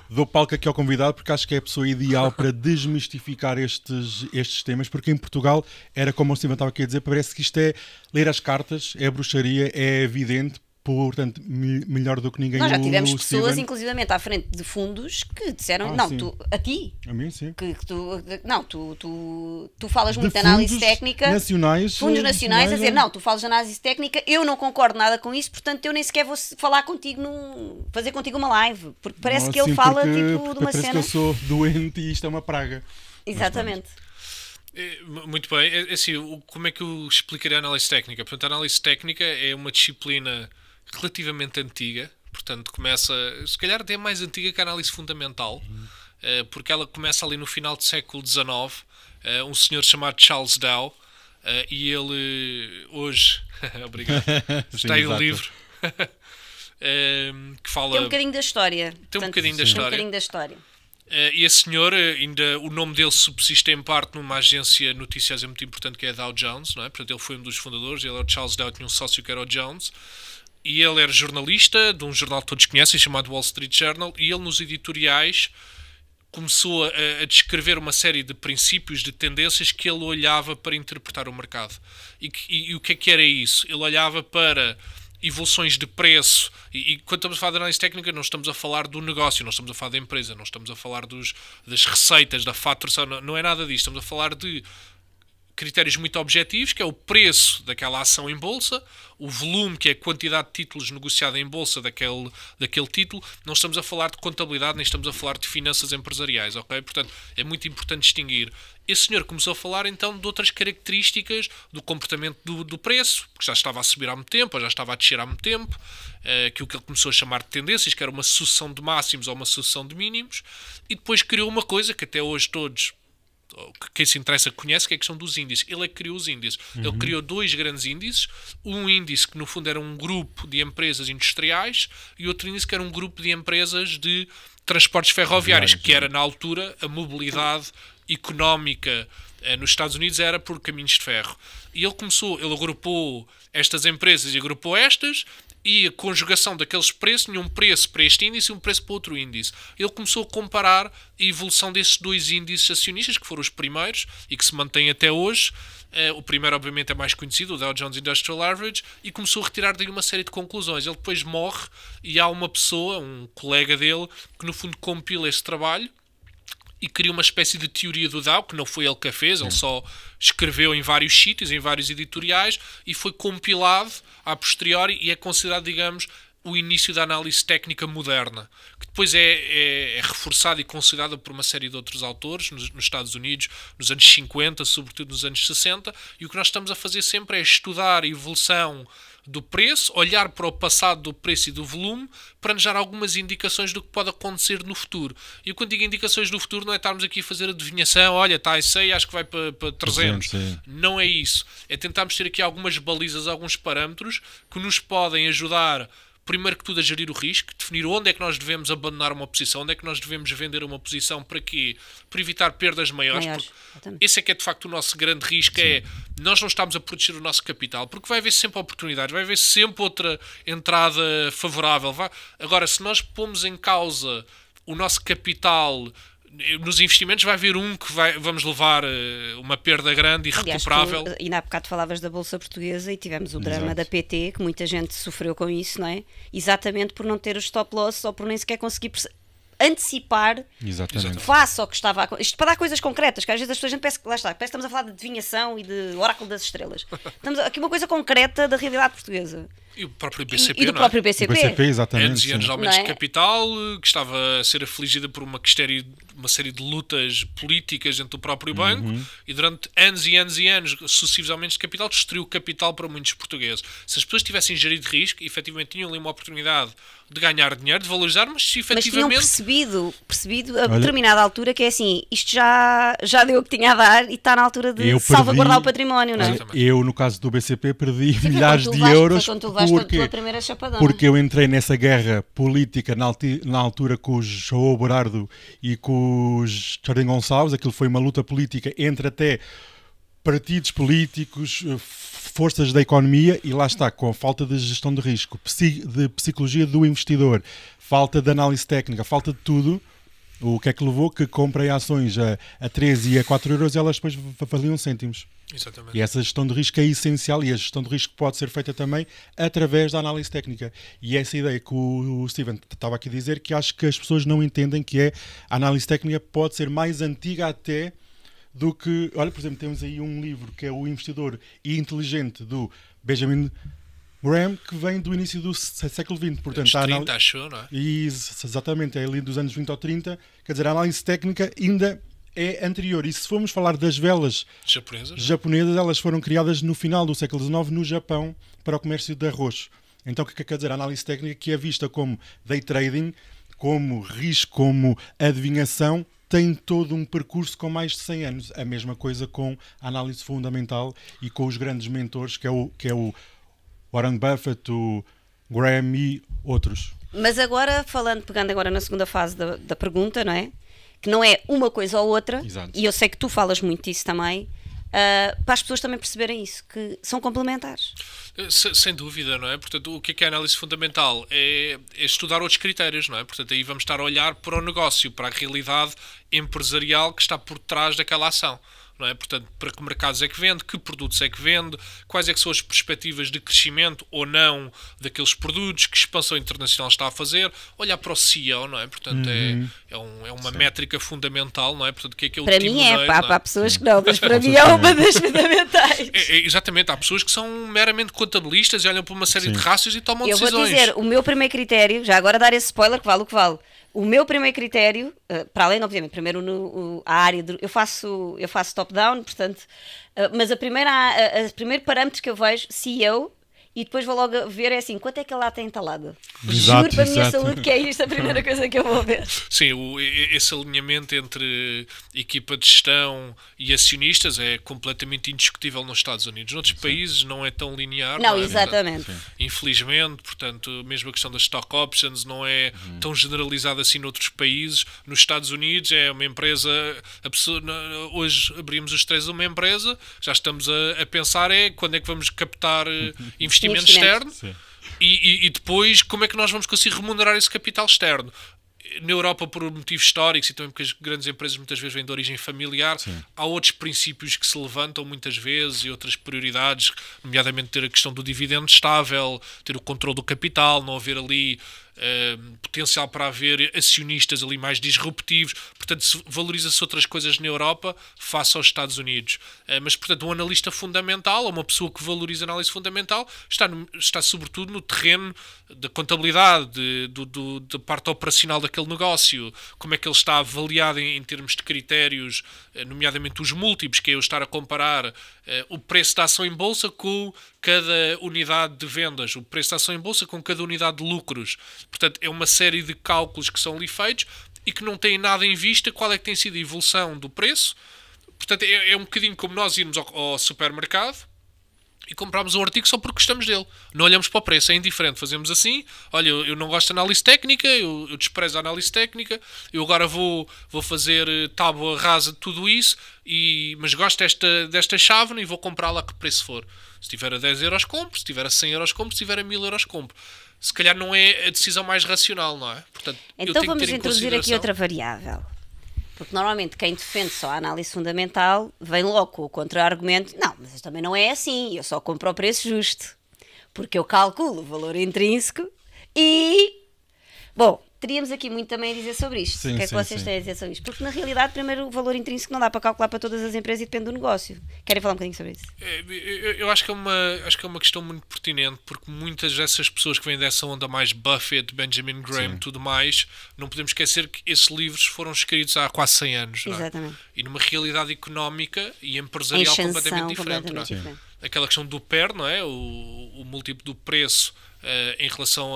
dou palco aqui ao convidado porque acho que é a pessoa ideal para desmistificar estes temas, porque em Portugal era como o Steven estava aqui a dizer, parece que isto é ler as cartas, é bruxaria, é evidente. Portanto, melhor do que ninguém. Nós já tivemos o pessoas, Steven. inclusivamente à frente de fundos, que disseram, Sim. a ti, A mim, sim. tu falas De muito de análise fundos técnica, nacionais, fundos nacionais, a dizer, é. não, tu falas de análise técnica, eu não concordo nada com isso, portanto eu nem sequer vou falar contigo, fazer contigo uma live, porque parece Não, que ele assim, fala porque tipo de uma parece cena. que eu sou doente e isto é uma praga. Exatamente. Muito bem. Assim, como é que eu explicaria a análise técnica? Portanto, a análise técnica é uma disciplina relativamente antiga, portanto começa, se calhar até mais antiga que a análise fundamental, porque ela começa ali no final do século XIX, um senhor chamado Charles Dow, e ele hoje, obrigado, está aí o livro, que fala... Tem um bocadinho da história. Tem um Portanto, bocadinho da tem um história. bocadinho da história. E esse senhor, ainda o nome dele subsiste em parte numa agência noticiosa muito importante que é a Dow Jones, não é? Portanto, ele foi um dos fundadores, ele era o Charles Dow, tinha um sócio que era o Jones, e ele era jornalista de um jornal que todos conhecem, chamado Wall Street Journal, e ele nos editoriais começou a descrever uma série de princípios, de tendências que ele olhava para interpretar o mercado. E o que era isso? Ele olhava para evoluções de preço, e quando estamos a falar de análise técnica não estamos a falar do negócio, não estamos a falar da empresa, não estamos a falar das receitas, da faturação, não é nada disso, estamos a falar de critérios muito objetivos, que é o preço daquela ação em bolsa, o volume, que é a quantidade de títulos negociada em bolsa daquele título. Não estamos a falar de contabilidade, nem estamos a falar de finanças empresariais, ok? Portanto, é muito importante distinguir. Esse senhor começou a falar, então, de outras características do comportamento do preço, que já estava a subir há muito tempo, ou já estava a descer há muito tempo, que o que ele começou a chamar de tendências, que era uma sucessão de máximos ou uma sucessão de mínimos, e depois criou uma coisa que até hoje todos... quem se interessa conhece, que é a questão dos índices. Ele é que criou os índices. Ele criou dois grandes índices. Um índice que no fundo era um grupo de empresas industriais e outro índice que era um grupo de empresas de transportes ferroviários, que era na altura a mobilidade económica nos Estados Unidos era por caminhos de ferro. E ele agrupou estas empresas e agrupou estas, e a conjugação daqueles preços, tinha um preço para este índice e um preço para outro índice. Ele começou a comparar a evolução desses dois índices acionistas, que foram os primeiros e que se mantêm até hoje. O primeiro, obviamente, é mais conhecido, o Dow Jones Industrial Average, e começou a retirar daí uma série de conclusões. Ele depois morre e há uma pessoa, um colega dele, que no fundo compila esse trabalho e cria uma espécie de teoria do Dow, que não foi ele que a fez, ele só escreveu em vários sítios, em vários editoriais, e foi compilado a posteriori e é considerado, digamos, o início da análise técnica moderna, que depois é reforçado e considerado por uma série de outros autores nos Estados Unidos, nos anos 50, sobretudo nos anos 60, e o que nós estamos a fazer sempre é estudar a evolução do preço, olhar para o passado do preço e do volume para nos dar algumas indicações do que pode acontecer no futuro. E quando digo indicações do futuro não é estarmos aqui a fazer adivinhação, olha, está isso aí, acho que vai para 300. Não é isso. É tentarmos ter aqui algumas balizas, alguns parâmetros que nos podem ajudar, primeiro que tudo, a gerir o risco, definir onde é que nós devemos abandonar uma posição, onde é que nós devemos vender uma posição, para quê? Para evitar perdas maiores. Esse é que é de facto o nosso grande risco, é nós não estamos a proteger o nosso capital, porque vai haver sempre oportunidades, vai haver sempre outra entrada favorável. Agora, se nós pomos em causa o nosso capital nos investimentos, vai haver que vamos levar uma perda grande e recuperável. Aliás, ainda há bocado falavas da Bolsa Portuguesa e tivemos o drama da PT, que muita gente sofreu com isso, não é? Exatamente por não ter os stop loss ou por nem sequer conseguir antecipar face ao que estava a... Isto para dar coisas concretas, que às vezes as pessoas parece que estamos a falar de adivinhação e de oráculo das estrelas. Estamos aqui uma coisa concreta da realidade portuguesa. E o próprio BCP, e do próprio BCP. O BCP, exatamente. Anos e anos de aumentos de capital, que estava a ser afligida por uma série de lutas políticas dentro do próprio banco, e durante anos e anos e anos, sucessivos aumentos de capital, destruiu o capital para muitos portugueses. Se as pessoas tivessem gerido risco, efetivamente tinham ali uma oportunidade de ganhar dinheiro, de valorizar, mas se efetivamente... Mas tinham percebido a determinada altura que é assim, isto já deu o que tinha a dar e está na altura de salvaguardar o património, não é? Eu, no caso do BCP, perdi milhares de euros. Porque eu entrei nessa guerra política na altura com o João Berardo e com o Jardim Gonçalves. Aquilo foi uma luta política entre até partidos políticos, forças da economia, e lá está, com a falta de gestão de risco, de psicologia do investidor, falta de análise técnica, falta de tudo, o que é que levou que comprem ações a 13 e a 4 euros e elas depois valiam cêntimos. Exatamente. E essa gestão de risco é essencial, e a gestão de risco pode ser feita também através da análise técnica. E essa ideia que o Steven estava aqui a dizer, que acho que as pessoas não entendem, que é a análise técnica pode ser mais antiga até do que... Olha, por exemplo, temos aí um livro que é O Investidor Inteligente, do Benjamin Graham, que vem do início do século XX. Portanto, anos 30, acho, não é? Exatamente, é ali dos anos 20 ou 30. Quer dizer, a análise técnica ainda é anterior. E se formos falar das velas japonesas, elas foram criadas no final do século XIX no Japão para o comércio de arroz. Então, o que quer dizer? A análise técnica, que é vista como day trading, como risco, como adivinhação, tem todo um percurso com mais de 100 anos. A mesma coisa com a análise fundamental e com os grandes mentores, que é o Warren Buffett, o Graham e outros. Mas agora, pegando agora na segunda fase da pergunta, não é? Que não é uma coisa ou outra, Exato. E eu sei que tu falas muito disso também, para as pessoas também perceberem isso, que são complementares. Sem dúvida, não é? Portanto, o que é análise fundamental? É estudar outros critérios, não é? Portanto, aí vamos estar a olhar para o negócio, para a realidade empresarial que está por trás daquela ação. Não é? Portanto, para que mercados é que vende, que produtos é que vende, quais é que são as perspectivas de crescimento ou não daqueles produtos, que expansão internacional está a fazer, olhar para o CEO, não é? Portanto, é uma métrica fundamental, não é? Portanto, o que é o para time mim é, modelo, há pessoas que não, mas para mim é uma das fundamentais. Exatamente, há pessoas que são meramente contabilistas e olham para uma série de rácios e tomam decisões. Eu vou dizer, o meu primeiro critério, já agora dar esse spoiler, que vale o que vale. O meu primeiro critério, para além, obviamente, primeiro a área eu faço top-down, portanto, mas o primeiro parâmetro que eu vejo, CEO, e depois vou logo ver, é assim, quanto é que ele lá tem entalado? Juro para a minha saúde que é isto a primeira coisa que eu vou ver. Sim, esse alinhamento entre equipa de gestão e acionistas é completamente indiscutível nos Estados Unidos. Noutros países não é tão linear. Não, exatamente. Portanto, infelizmente, portanto, mesmo a questão das stock options não é tão generalizada assim noutros países. Nos Estados Unidos é uma empresa, hoje abrimos os três uma empresa, já estamos a pensar quando é que vamos captar investimento externo e depois como é que nós vamos conseguir remunerar esse capital externo. Na Europa, por motivos históricos e também porque as grandes empresas muitas vezes vêm de origem familiar, há outros princípios que se levantam muitas vezes e outras prioridades, nomeadamente ter a questão do dividendo estável, ter o controle do capital, não haver ali potencial para haver acionistas ali mais disruptivos. Portanto, valoriza-se outras coisas na Europa face aos Estados Unidos. Mas, portanto, um analista fundamental, ou uma pessoa que valoriza a análise fundamental, está sobretudo no terreno da contabilidade, da parte operacional daquele negócio, como é que ele está avaliado em termos de critérios, nomeadamente os múltiplos, que é eu estar a comparar o preço da ação em bolsa com cada unidade de vendas, o preço da ação em bolsa com cada unidade de lucros. Portanto, é uma série de cálculos que são ali feitos e que não têm nada em vista qual é que tem sido a evolução do preço. Portanto, é um bocadinho como nós irmos ao supermercado e comprarmos um artigo só porque gostamos dele. Não olhamos para o preço, é indiferente. Fazemos assim, olha, eu não gosto de análise técnica, eu desprezo a análise técnica, eu agora vou fazer tábua rasa de tudo isso, mas gosto desta chávena e vou comprá-la a que preço for. Se tiver a 10 euros compro, se tiver a 100 euros compro, se tiver a 1000 euros compro. Se calhar não é a decisão mais racional, não é? Portanto, então vamos introduzir aqui outra variável. Porque normalmente quem defende só a análise fundamental vem logo com o contra-argumento. Não, mas também não é assim. Eu só compro ao preço justo. Porque eu calculo o valor intrínseco e... Bom, teríamos aqui muito também a dizer sobre isto. Sim, o que é que vocês têm a dizer sobre isto? Porque na realidade, primeiro, o valor intrínseco não dá para calcular para todas as empresas e depende do negócio. Querem falar um bocadinho sobre isso? Eu acho que é uma questão muito pertinente, porque muitas dessas pessoas que vêm dessa onda mais Buffett, Benjamin Graham, tudo mais, não podemos esquecer que esses livros foram escritos há quase 100 anos. Exatamente. Não é? E numa realidade económica e empresarial completamente diferente. Não é? Aquela questão do PER, não é? O múltiplo do preço em relação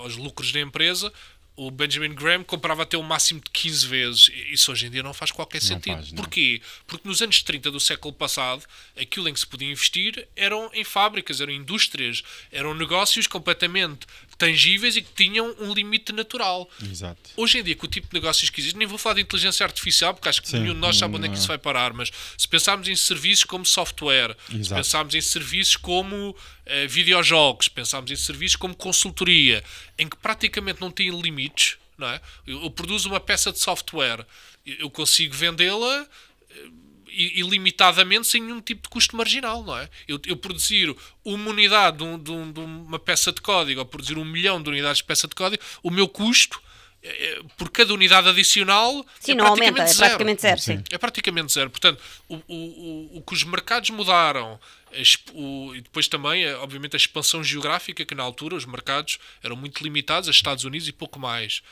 aos lucros da empresa. O Benjamin Graham comprava até o máximo de 15 vezes. Isso hoje em dia não faz qualquer sentido. Porquê? Porque nos anos 30 do século passado, aquilo em que se podia investir eram em fábricas, eram indústrias, eram negócios completamente tangíveis e que tinham um limite natural. Exato. Hoje em dia, com o tipo de negócios que existe, nem vou falar de inteligência artificial, porque acho que nenhum de nós sabe onde é que isso vai parar, mas se pensarmos em serviços como software, se pensarmos em serviços como videojogos, pensarmos em serviços como consultoria, em que praticamente não têm limites, não é? Eu produzo uma peça de software, eu consigo vendê-la ilimitadamente sem nenhum tipo de custo marginal, não é? Eu produzir uma unidade de uma peça de código ou produzir 1 milhão de unidades de peça de código, o meu custo por cada unidade adicional sim, não aumenta, é praticamente zero. Sim. É praticamente zero. Portanto, o que os mercados mudaram e depois também, obviamente, a expansão geográfica, que na altura os mercados eram muito limitados a Estados Unidos e pouco mais.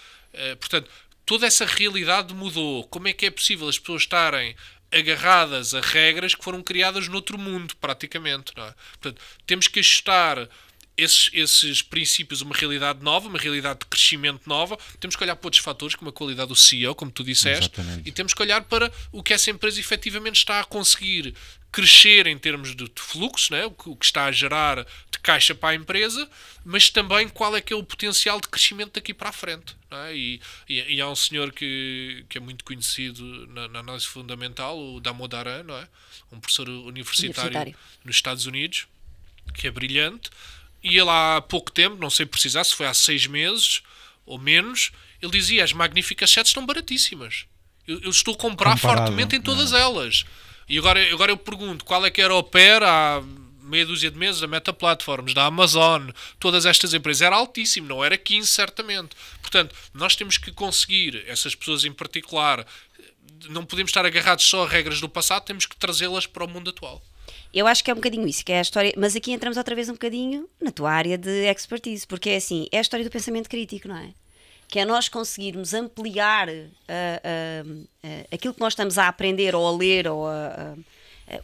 Portanto, toda essa realidade mudou. Como é que é possível as pessoas estarem agarradas a regras que foram criadas noutro mundo, praticamente, não é? Portanto, temos que ajustar esses princípios a uma realidade nova, uma realidade de crescimento nova. Temos que olhar para outros fatores, como a qualidade do CEO, como tu disseste, e temos que olhar para o que essa empresa efetivamente está a conseguir crescer em termos de fluxo, né? O que está a gerar de caixa para a empresa, mas também qual é que é o potencial de crescimento daqui para a frente. Não é? E há um senhor que é muito conhecido na análise fundamental, o Damodaran, não é? Um professor universitário nos Estados Unidos, que é brilhante, e ele há pouco tempo, não sei precisar, se foi há 6 meses ou menos, ele dizia: as Magnificas 7 estão baratíssimas. Eu estou a comprar fortemente em todas elas. E agora eu pergunto, qual é que era o PER há meia dúzia de meses da Meta Platforms, da Amazon, todas estas empresas? Era altíssimo, não era 15 certamente. Portanto, nós temos que conseguir, essas pessoas em particular, não podemos estar agarrados só a regras do passado, temos que trazê-las para o mundo atual. Eu acho que é um bocadinho isso, que é a história, mas aqui entramos outra vez um bocadinho na tua área de expertise, porque é assim, é a história do pensamento crítico, não é? Que é nós conseguirmos ampliar aquilo que nós estamos a aprender ou a ler, ou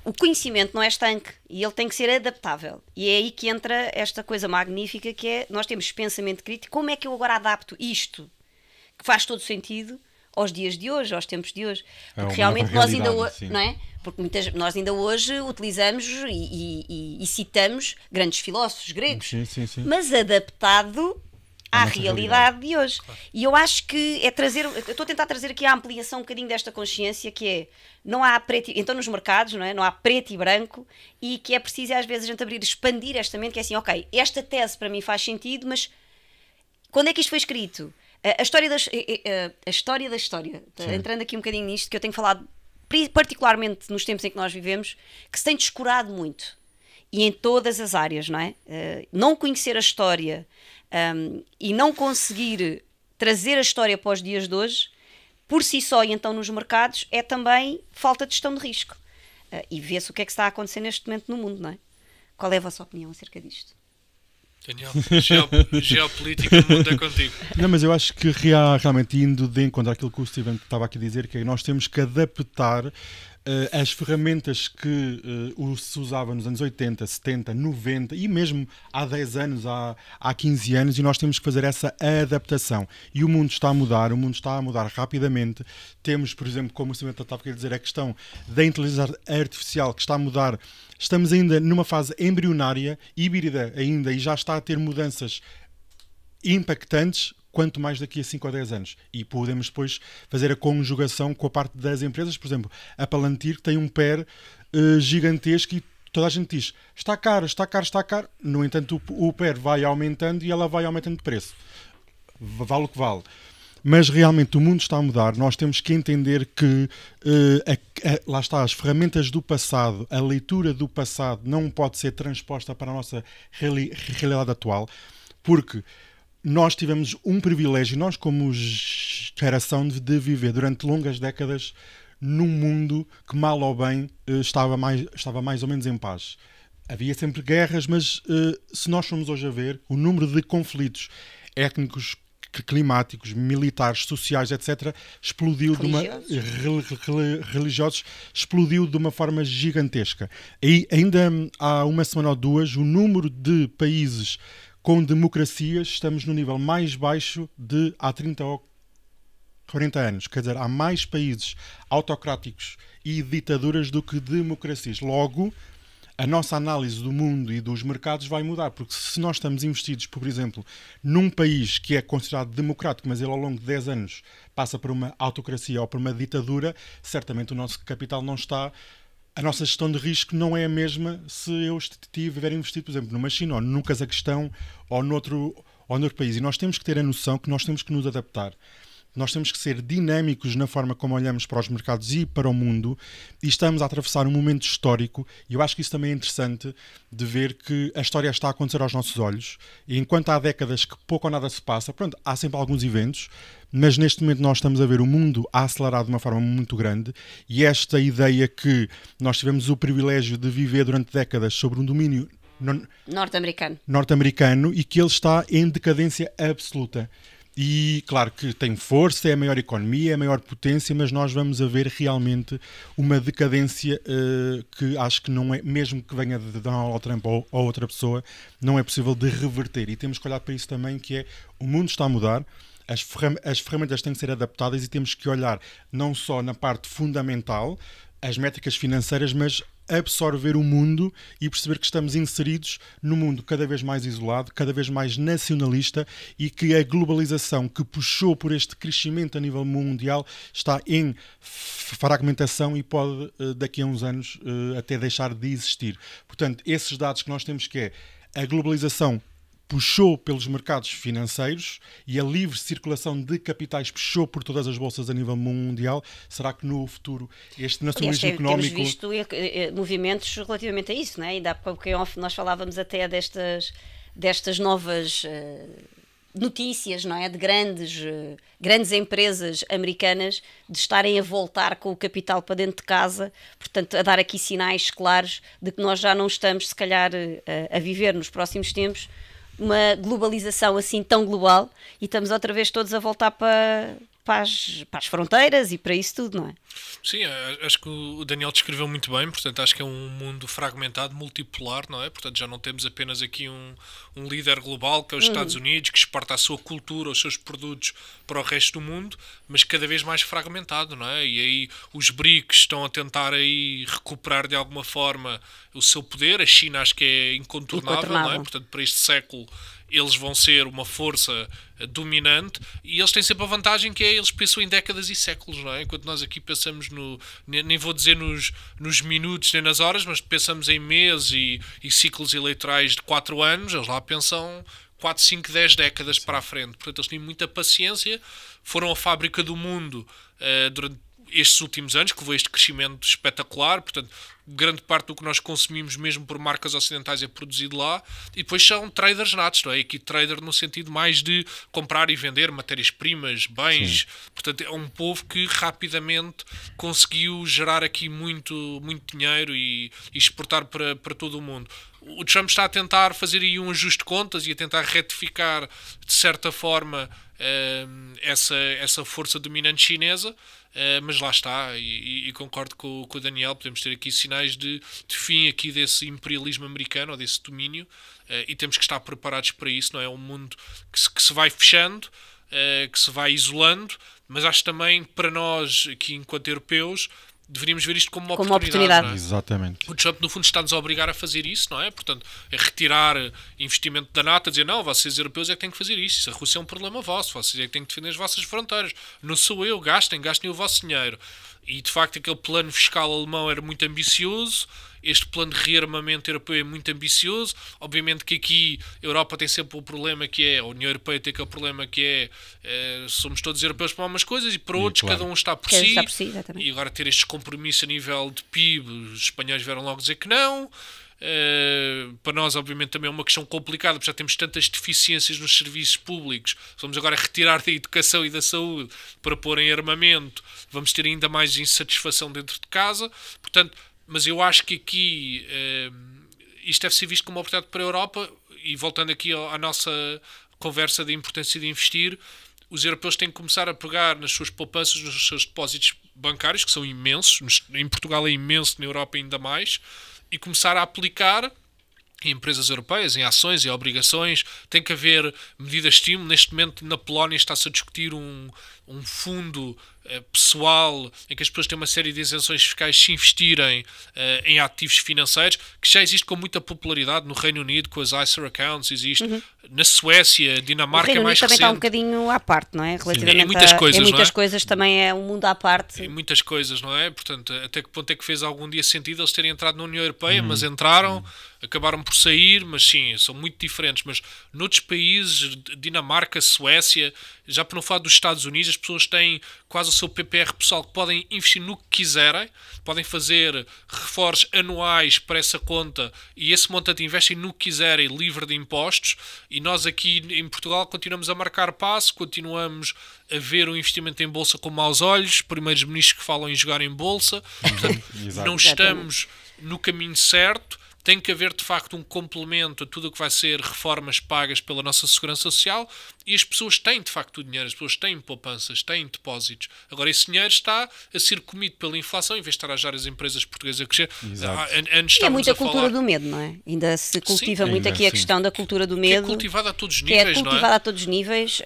o conhecimento não é estanque e ele tem que ser adaptável. E é aí que entra esta coisa magnífica que é, nós temos pensamento crítico, como é que eu agora adapto isto, que faz todo sentido, aos dias de hoje, aos tempos de hoje. Porque realmente nós ainda hoje, não é? Porque nós ainda hoje utilizamos e citamos grandes filósofos gregos, sim. Mas adaptado à realidade de hoje. Claro. E eu acho que é trazer, eu estou a tentar trazer aqui a ampliação um bocadinho desta consciência, que é, não há preto, então nos mercados, não é? Não há preto e branco, e que é preciso às vezes a gente expandir esta mente, que é assim, ok, esta tese para mim faz sentido, mas quando é que isto foi escrito? A história da história, entrando aqui um bocadinho nisto, que eu tenho falado particularmente nos tempos em que nós vivemos, que se tem descurado muito, e em todas as áreas, não é? Não conhecer a história e não conseguir trazer a história para os dias de hoje, por si só, e então nos mercados, é também falta de gestão de risco. E vê-se o que é que está a acontecer neste momento no mundo, não é? Qual é a vossa opinião acerca disto? Daniel, geopolítica, o mundo é contigo. Não, mas eu acho que realmente indo de encontro àquilo que o Steven estava aqui a dizer, que é, nós temos que adaptar as ferramentas que se usava nos anos 80, 70, 90 e mesmo há 10 anos, há 15 anos, e nós temos que fazer essa adaptação. E o mundo está a mudar rapidamente. Temos, por exemplo, como o Steven estava a dizer, a questão da inteligência artificial que está a mudar. Estamos ainda numa fase embrionária, híbrida ainda, e já está a ter mudanças impactantes, quanto mais daqui a 5 ou 10 anos. E podemos depois fazer a conjugação com a parte das empresas. Por exemplo, a Palantir tem um PER gigantesco e toda a gente diz, está caro. No entanto, o PER vai aumentando e ela vai aumentando de preço. Vale o que vale. Mas realmente o mundo está a mudar, nós temos que entender que lá está, as ferramentas do passado, a leitura do passado não pode ser transposta para a nossa realidade atual, porque nós tivemos um privilégio, nós como geração, de viver durante longas décadas num mundo que, mal ou bem, estava mais ou menos em paz. Havia sempre guerras, mas se nós formos hoje a ver, o número de conflitos étnicos, climáticos, militares, sociais, etc., explodiu religiosos, explodiu de uma forma gigantesca. E ainda há uma semana ou duas, o número de países com democracias, estamos no nível mais baixo de há 30 ou 40 anos. Quer dizer, há mais países autocráticos e ditaduras do que democracias. Logo, a nossa análise do mundo e dos mercados vai mudar, porque se nós estamos investidos, por exemplo, num país que é considerado democrático, mas ele ao longo de 10 anos passa por uma autocracia ou por uma ditadura, certamente o nosso capital não está... A nossa gestão de risco não é a mesma se eu estiver investido, por exemplo, numa China, ou no Cazaquistão, ou noutro país. E nós temos que ter a noção que nós temos que nos adaptar. Nós temos que ser dinâmicos na forma como olhamos para os mercados e para o mundo, e estamos a atravessar um momento histórico, e eu acho que isso também é interessante de ver que a história está a acontecer aos nossos olhos, e enquanto há décadas que pouco ou nada se passa, pronto, há sempre alguns eventos, mas neste momento nós estamos a ver o mundo a acelerar de uma forma muito grande, e esta ideia que nós tivemos o privilégio de viver durante décadas sobre um domínio norte-americano e que ele está em decadência absoluta. E claro que tem força, é a maior economia, é a maior potência, mas nós vamos a ver realmente uma decadência que acho que não é, mesmo que venha de Donald Trump ou outra pessoa, não é possível de reverter. E temos que olhar para isso também, que é, o mundo está a mudar, as ferramentas têm que ser adaptadas e temos que olhar não só na parte fundamental, as métricas financeiras, mas absorver o mundo e perceber que estamos inseridos num mundo cada vez mais isolado, cada vez mais nacionalista, e que a globalização que puxou por este crescimento a nível mundial está em fragmentação e pode daqui a uns anos até deixar de existir. Portanto, esses dados que nós temos, que é a globalização puxou pelos mercados financeiros e a livre circulação de capitais puxou por todas as bolsas a nível mundial. Será que no futuro este nacionalismo económico... Temos visto movimentos relativamente a isso, não é? Ainda há pouco nós falávamos até destas novas notícias, não é? De grandes empresas americanas de estarem a voltar com o capital para dentro de casa, portanto a dar aqui sinais claros de que nós já não estamos, se calhar, a viver nos próximos tempos uma globalização assim tão global, e estamos outra vez todos a voltar para as fronteiras e para isso tudo, não é? Sim, acho que o Daniel descreveu muito bem, portanto acho que é um mundo fragmentado, multipolar, não é? Portanto já não temos apenas aqui um líder global, que é os Estados Unidos, que exporta a sua cultura, os seus produtos para o resto do mundo, mas cada vez mais fragmentado, não é? E aí os BRICS estão a tentar aí recuperar de alguma forma o seu poder, a China acho que é incontornável. Não é? Portanto para este século eles vão ser uma força dominante, e eles têm sempre a vantagem que é, eles pensam em décadas e séculos, não é? Enquanto nós aqui pensamos nem vou dizer nos minutos nem nas horas, mas pensamos em meses e ciclos eleitorais de 4 anos, eles lá pensam 4, 5, 10 décadas para a frente. Portanto, eles têm muita paciência, foram a fábrica do mundo durante estes últimos anos, que levou este crescimento espetacular, portanto, grande parte do que nós consumimos mesmo por marcas ocidentais é produzido lá, e depois são traders natos, não é? Aqui trader no sentido mais de comprar e vender matérias-primas, bens. Sim. Portanto, é um povo que rapidamente conseguiu gerar aqui muito, muito dinheiro e exportar para todo o mundo. O Trump está a tentar fazer aí um ajuste de contas e a tentar retificar, de certa forma, essa força dominante chinesa, mas lá está, e concordo com o Daniel, podemos ter aqui sinais de fim aqui desse imperialismo americano, ou desse domínio, e temos que estar preparados para isso, não é? Um mundo que se vai fechando, que se vai isolando, mas acho também para nós, aqui enquanto europeus, deveríamos ver isto como uma oportunidade. Não é? Exatamente. O Trump, no fundo, está-nos a obrigar a fazer isso, não é? Portanto, a retirar investimento da NATO, a dizer, não, vocês europeus é que têm que fazer isso, a Rússia é um problema vosso, vocês é que têm que defender as vossas fronteiras, não sou eu, gastem o vosso dinheiro. E, de facto, aquele plano fiscal alemão era muito ambicioso, este plano de rearmamento europeu é muito ambicioso. Obviamente que aqui a Europa tem sempre o problema que é, a União Europeia tem aquele problema que é, somos todos europeus para umas coisas e para outros, claro, cada um está por si. E agora ter estes compromissos a nível de PIB, os espanhóis vieram logo dizer que não. Para nós, obviamente, também é uma questão complicada, porque já temos tantas deficiências nos serviços públicos. Vamos agora retirar da educação e da saúde para pôr em armamento, vamos ter ainda mais insatisfação dentro de casa. Portanto, mas eu acho que aqui isto deve ser visto como uma oportunidade para a Europa. E voltando aqui à nossa conversa da importância de investir, os europeus têm que começar a pegar nas suas poupanças, nos seus depósitos bancários, que são imensos, em Portugal é imenso, na Europa ainda mais, e começar a aplicar em empresas europeias, em ações e obrigações. Tem que haver medidas de estímulo. Neste momento, na Polónia, está-se a discutir um fundo pessoal, em que as pessoas têm uma série de isenções fiscais se investirem em ativos financeiros, que já existe com muita popularidade no Reino Unido, com as ISA accounts, existe na Suécia, Dinamarca é mais também recente. está um bocadinho à parte, não é? Relativamente Em muitas coisas, em muitas não é? coisas também é um mundo à parte. Em muitas coisas, não é? Portanto, até que ponto é que fez algum dia sentido eles terem entrado na União Europeia, mas entraram, acabaram por sair, mas sim, são muito diferentes. Mas noutros países, Dinamarca, Suécia, já para não falar dos Estados Unidos, as pessoas têm quase o seu PPR pessoal que podem investir no que quiserem, podem fazer reforços anuais para essa conta e esse montante investem no que quiserem, livre de impostos. E nós aqui em Portugal continuamos a marcar passo, continuamos a ver o investimento em bolsa com maus olhos, primeiros ministros que falam em jogar em bolsa. Portanto, não estamos no caminho certo. Tem que haver, de facto, um complemento a tudo o que vai ser reformas pagas pela nossa Segurança Social e as pessoas têm, de facto, o dinheiro, as pessoas têm poupanças, têm depósitos. Agora, esse dinheiro está a ser comido pela inflação, em vez de estar a ajudar as empresas portuguesas a crescer. E é muita cultura do medo, não é? Ainda se cultiva muito aqui a questão da cultura do medo. Que é cultivada a todos os níveis, não é? Que é cultivada a todos os níveis.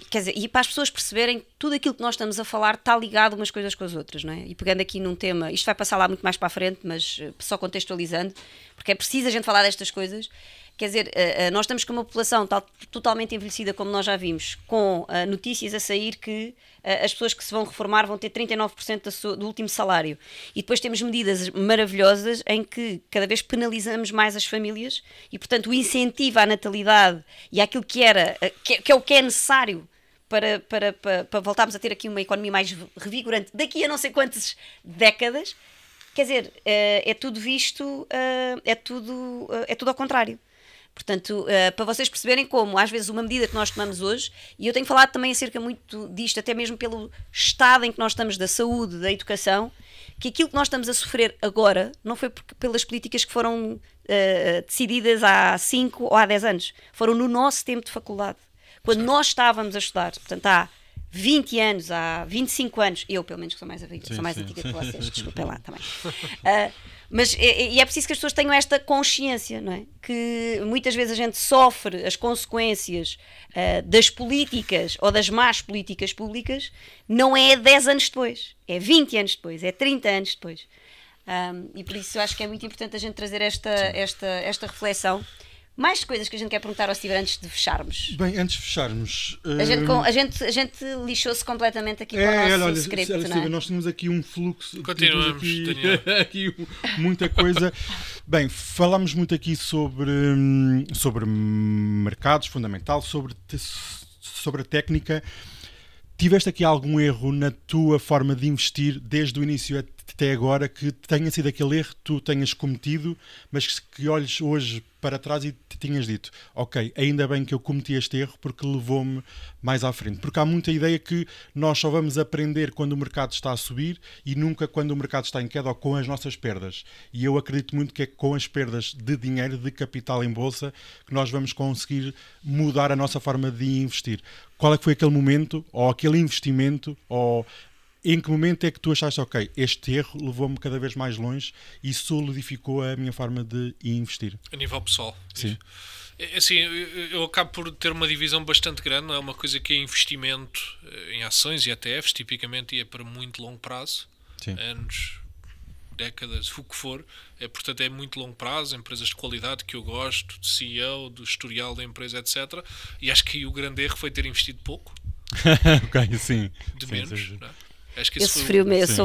Quer dizer, e para as pessoas perceberem tudo aquilo que nós estamos a falar está ligado umas coisas com as outras, não é? E pegando aqui num tema, isto vai passar lá muito mais para a frente, mas só contextualizando, porque é preciso a gente falar destas coisas. Quer dizer, nós estamos com uma população totalmente envelhecida, como nós já vimos, com notícias a sair que as pessoas que se vão reformar vão ter 39% do último salário. E depois temos medidas maravilhosas em que cada vez penalizamos mais as famílias e, portanto, o incentivo à natalidade e àquilo que é o que é necessário para voltarmos a ter aqui uma economia mais revigorante daqui a não sei quantas décadas. Quer dizer, é tudo visto, é tudo ao contrário. Portanto, para vocês perceberem como, às vezes, uma medida que nós tomamos hoje, e eu tenho falado também acerca muito disto, até mesmo pelo estado em que nós estamos da saúde, da educação, que aquilo que nós estamos a sofrer agora não foi pelas políticas que foram decididas há 5 ou há 10 anos. Foram no nosso tempo de faculdade. Quando nós estávamos a estudar, portanto, há 20 anos, há 25 anos, eu pelo menos que sou mais antiga que vocês, desculpem lá também. Mas é preciso que as pessoas tenham esta consciência, não é? Que muitas vezes a gente sofre as consequências das políticas ou das más políticas públicas, não é 10 anos depois, é 20 anos depois, é 30 anos depois. E por isso eu acho que é muito importante a gente trazer esta reflexão. Mais coisas que a gente quer perguntar ao Steven antes de fecharmos. Bem, antes de fecharmos... A gente lixou-se completamente aqui para o nosso script, não é? Steven, nós temos aqui um fluxo... Continuamos, aqui muita coisa. Bem, falámos muito aqui sobre mercados, fundamental, sobre a técnica. Tiveste aqui algum erro na tua forma de investir desde o início até agora que tenha sido aquele erro que tu tenhas cometido, mas que olhes hoje para trás e te tinhas dito, ok, ainda bem que eu cometi este erro porque levou-me mais à frente. Porque há muita ideia que nós só vamos aprender quando o mercado está a subir e nunca quando o mercado está em queda ou com as nossas perdas. E eu acredito muito que é com as perdas de dinheiro, de capital em bolsa, que nós vamos conseguir mudar a nossa forma de investir. Qual é que foi aquele momento, ou aquele investimento, ou em que momento é que tu achaste, ok, este erro levou-me cada vez mais longe e solidificou a minha forma de investir? A nível pessoal. Sim. Assim, eu acabo por ter uma divisão bastante grande, não é uma coisa que é investimento em ações e ETFs, tipicamente, e é para muito longo prazo. Sim. Anos, décadas, o que for. Portanto, é muito longo prazo, empresas de qualidade que eu gosto, de CEO, do historial da empresa, etc. E acho que aí o grande erro foi ter investido pouco. Ok, sim. De menos, não é? Acho que eu sofri o mesmo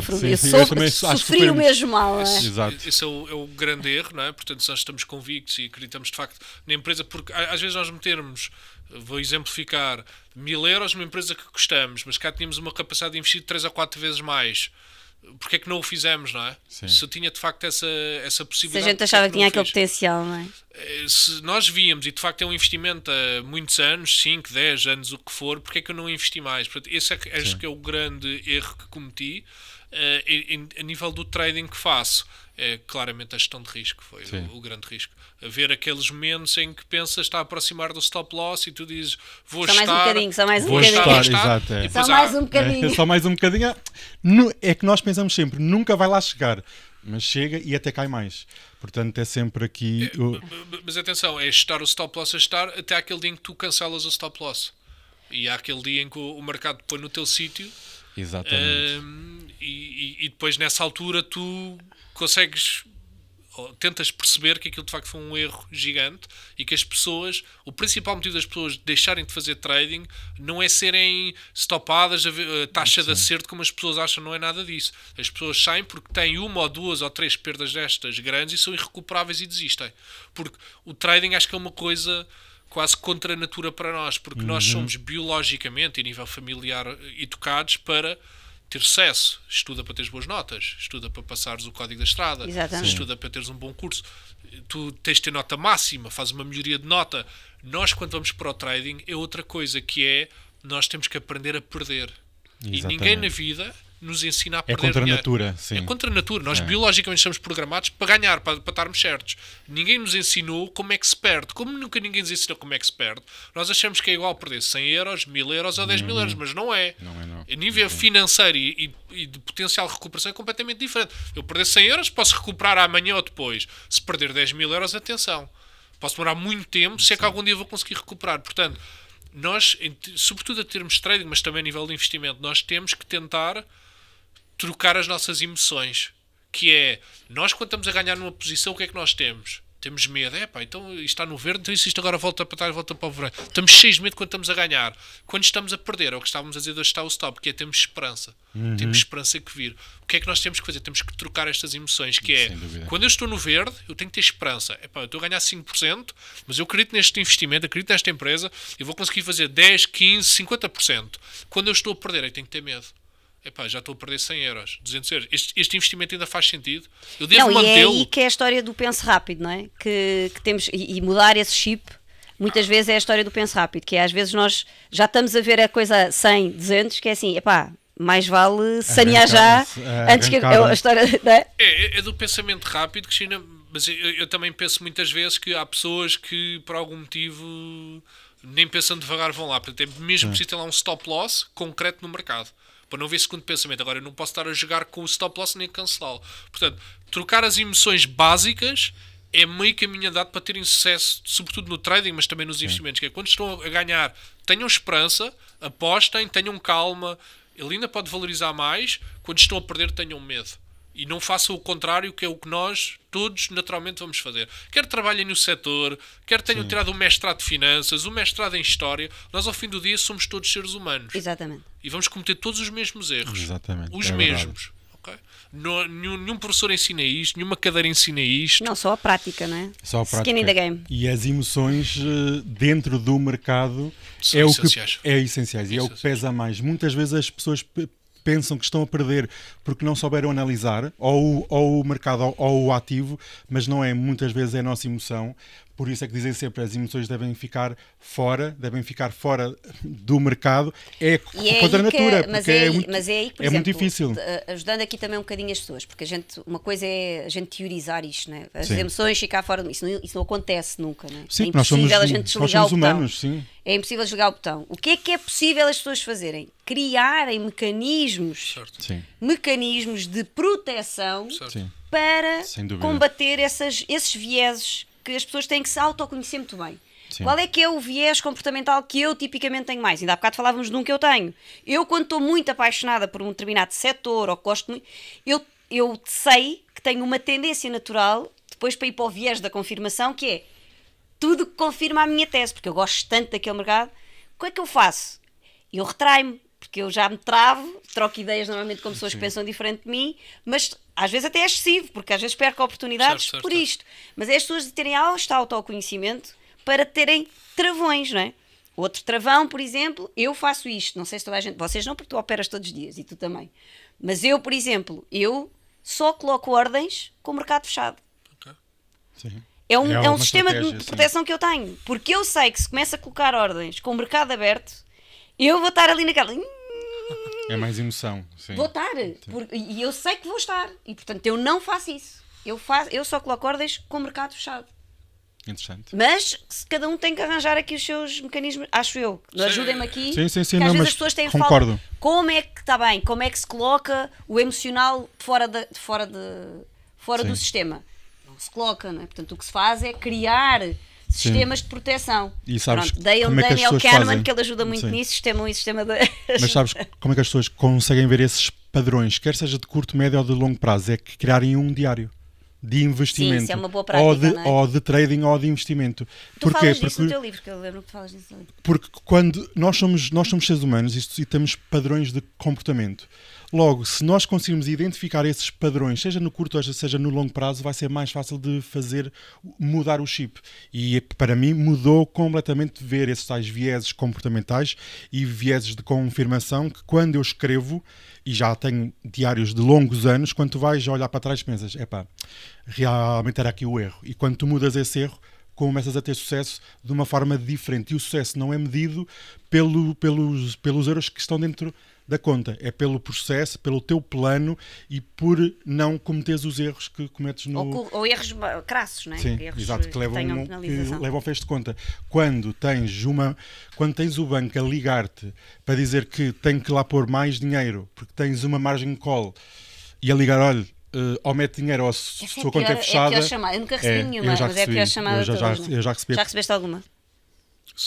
mal, não é? Exato. Esse é o grande erro, não é? Portanto, se nós estamos convictos e acreditamos de facto na empresa, porque às vezes nós metermos, vou exemplificar, 1000 euros numa empresa que gostamos, mas cá tínhamos uma capacidade de investir 3 ou 4 vezes mais. Porque é que não o fizemos, não é? Sim. Se eu tinha de facto essa possibilidade. Se a gente achava que tinha aquele potencial, não é? Se nós víamos, e de facto é um investimento a muitos anos, 5, 10 anos, o que for, porque é que eu não investi mais? Portanto, esse acho que é o grande erro que cometi a nível do trading que faço. Claramente a gestão de risco foi o grande risco. Haver aqueles momentos em que pensas está a aproximar do stop loss e tu dizes vou estar... Só mais um bocadinho. Exato, Só mais um bocadinho. Só mais um bocadinho. É que nós pensamos sempre, nunca vai lá chegar. Mas chega e até cai mais. Portanto, é sempre aqui... Mas atenção, é estar o stop loss a estar até aquele dia em que tu cancelas o stop loss. E há aquele dia em que o mercado põe no teu sítio Exatamente. E depois nessa altura tu consegues, ou tentas perceber que aquilo de facto foi um erro gigante e que as pessoas, o principal motivo das pessoas deixarem de fazer trading não é serem stopadas, a taxa de acerto como as pessoas acham, não é nada disso. As pessoas saem porque têm uma ou duas ou três perdas destas grandes e são irrecuperáveis e desistem. Porque o trading acho que é uma coisa quase contra a natura para nós, porque nós somos biologicamente, a nível familiar, educados para ter sucesso. Estuda para teres boas notas, estuda para passares o código da estrada, Exatamente. estuda para teres um bom curso. Tu tens de ter nota máxima, fazes uma melhoria de nota. Nós, quando vamos para o trading, é outra coisa, que é, nós temos que aprender a perder. E ninguém na vida nos ensina a perder contra a dinheiro. natura, sim. É contra a natura. Nós biologicamente estamos programados para ganhar, para estarmos certos. Ninguém nos ensinou como é que se perde. Como nunca ninguém nos ensinou como é que se perde, nós achamos que é igual perder 100 euros, 1000 euros ou 10 mil euros, mas não é. Não é, não. A nível financeiro e de potencial de recuperação é completamente diferente. Eu perder 100 euros posso recuperar amanhã ou depois. Se perder 10 mil euros, atenção. Posso demorar muito tempo, se é que algum dia vou conseguir recuperar. Portanto, nós, sobretudo a termos de trading, mas também a nível de investimento, nós temos que tentar trocar as nossas emoções, que é, nós quando estamos a ganhar numa posição, o que é que nós temos? Temos medo, então isto está no verde, então isto agora volta para trás, volta para o vermelho. Estamos cheios de medo quando estamos a ganhar. Quando estamos a perder, é o que estávamos a dizer, hoje está o stop, que é, temos esperança. Temos esperança que vir. O que é que nós temos que fazer? Temos que trocar estas emoções, que é, quando eu estou no verde, eu tenho que ter esperança. Eu estou a ganhar 5%, mas eu acredito neste investimento, acredito nesta empresa, e vou conseguir fazer 10, 15, 50%. Quando eu estou a perder, eu tenho que ter medo. Já estou a perder 100 euros, 200 euros. Este investimento ainda faz sentido? Eu devo mantê-lo? E é aí que é a história do penso rápido, não é? Que temos, e mudar esse chip, muitas vezes é a história do penso rápido, que é, às vezes nós já estamos a ver a coisa 100, 200, que é assim, mais vale sanear já, antes que a história... Não é? É do pensamento rápido, Cristina, mas eu também penso muitas vezes que há pessoas que, por algum motivo, nem pensando devagar vão lá. Portanto, é mesmo preciso ter lá um stop loss concreto no mercado, para não haver segundo pensamento. Agora, eu não posso estar a jogar com o stop loss nem cancelá-lo. Portanto, trocar as emoções básicas é meio caminho andado para terem sucesso, sobretudo no trading, mas também nos investimentos. Que é, quando estão a ganhar, tenham esperança, apostem, tenham calma. Ele ainda pode valorizar mais. Quando estão a perder, tenham medo. E não façam o contrário, que é o que nós todos naturalmente vamos fazer. Quer trabalhem no setor, quer tenham tirado o mestrado de finanças, o mestrado em história, nós ao fim do dia somos todos seres humanos. Exatamente. E vamos cometer todos os mesmos erros. Exatamente. Os mesmos. Okay? Nenhum professor ensina isto, nenhuma cadeira ensina isto. Não, só a prática, não é? Só a prática. Skin in the game. E as emoções dentro do mercado são essenciais. É essenciais. E é o que pesa mais. Muitas vezes as pessoas pensam que estão a perder porque não souberam analisar ou o mercado ou o ativo, mas não é, muitas vezes é a nossa emoção. Por isso é que dizem sempre, as emoções devem ficar fora do mercado, contra a natura, porque é muito difícil. Ajudando aqui também um bocadinho as pessoas, porque uma coisa é a gente teorizar isto, né? As emoções ficar fora disso, isso não acontece nunca, né? Sim, é impossível a gente desligar o botão. Humanos, sim. É impossível desligar o botão. O que é possível as pessoas fazerem? Criarem mecanismos de proteção para combater esses vieses que as pessoas têm que se autoconhecer muito bem. Sim. Qual é que é o viés comportamental que eu tipicamente tenho mais? Ainda há bocado falávamos de um que eu tenho. Eu, quando estou muito apaixonada por um determinado setor ou que gosto muito, eu sei que tenho uma tendência natural depois para ir para o viés da confirmação, que é tudo que confirma a minha tese, porque eu gosto tanto daquele mercado. O que é que eu faço? Eu retraio-me, porque eu já me travo, troco ideias normalmente com pessoas que pensam diferente de mim, mas às vezes até é excessivo, porque às vezes perco oportunidades por isto. Mas é as pessoas de terem este autoconhecimento para terem travões, não é? Outro travão, por exemplo, eu faço isto, não sei se toda a gente, vocês não, porque tu operas todos os dias e tu também, mas eu, por exemplo, eu só coloco ordens com o mercado fechado. Okay. Sim. É um sistema de proteção que eu tenho, porque eu sei que se começa a colocar ordens com o mercado aberto, eu vou estar ali naquela... É mais emoção. Sim. Vou estar, e eu sei que vou estar, e portanto eu não faço isso. Eu só coloco ordens com o mercado fechado. Interessante. Mas cada um tem que arranjar aqui os seus mecanismos, acho eu. Ajudem-me aqui. Sim, às vezes as pessoas têm concordo. Falta. Como é que está bem? Como é que se coloca o emocional fora do sistema? Não se coloca, não é? Portanto, o que se faz é criar sistemas de proteção. E sabes Pronto, daí como é que as Daniel pessoas Kahneman, fazem? que ele ajuda muito Sim. nisso, sistema 1 e sistema 2. Mas sabes como é que as pessoas conseguem ver esses padrões, quer seja de curto, médio ou de longo prazo? É que criarem um diário de investimento. Sim, isso é uma boa prática, não é? ou de trading ou de investimento. Tu Porquê? falas disso no teu livro, que eu lembro que falas disso no livro. Porque quando nós somos seres humanos e temos padrões de comportamento, logo, se nós conseguirmos identificar esses padrões, seja no curto ou seja no longo prazo, vai ser mais fácil de fazer mudar o chip. E para mim mudou completamente ver esses tais vieses comportamentais e vieses de confirmação que quando eu escrevo, e já tenho diários de longos anos, quando tu vais olhar para trás pensas, epá, realmente era aqui o erro. E quando tu mudas esse erro, começas a ter sucesso de uma forma diferente. E o sucesso não é medido pelos euros que estão dentro da conta. É pelo processo, pelo teu plano e por não cometeres os erros que cometes no... Ou erros crassos, não é? Sim, Erros exato, que levam ao fecho de conta. Quando tens o banco a ligar-te para dizer que tem que lá pôr mais dinheiro porque tens uma margin call e a ligar, olha, ou mete dinheiro ou se a sua conta é fechada... É a pior chamada. Eu nunca recebi nenhuma, mas é a pior chamada de todas. Eu já recebi. Já recebeste alguma?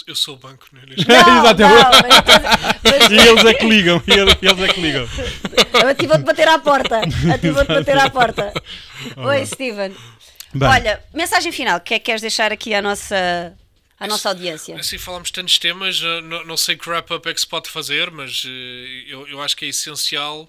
Eu sou o banco, não é? E eles é que ligam. Ativou-te bater à porta. Oi, Steven. Bem. Olha, mensagem final. O que é que queres deixar aqui à nossa audiência? Assim, falámos de tantos temas, não sei que wrap-up é que se pode fazer, mas eu acho que é essencial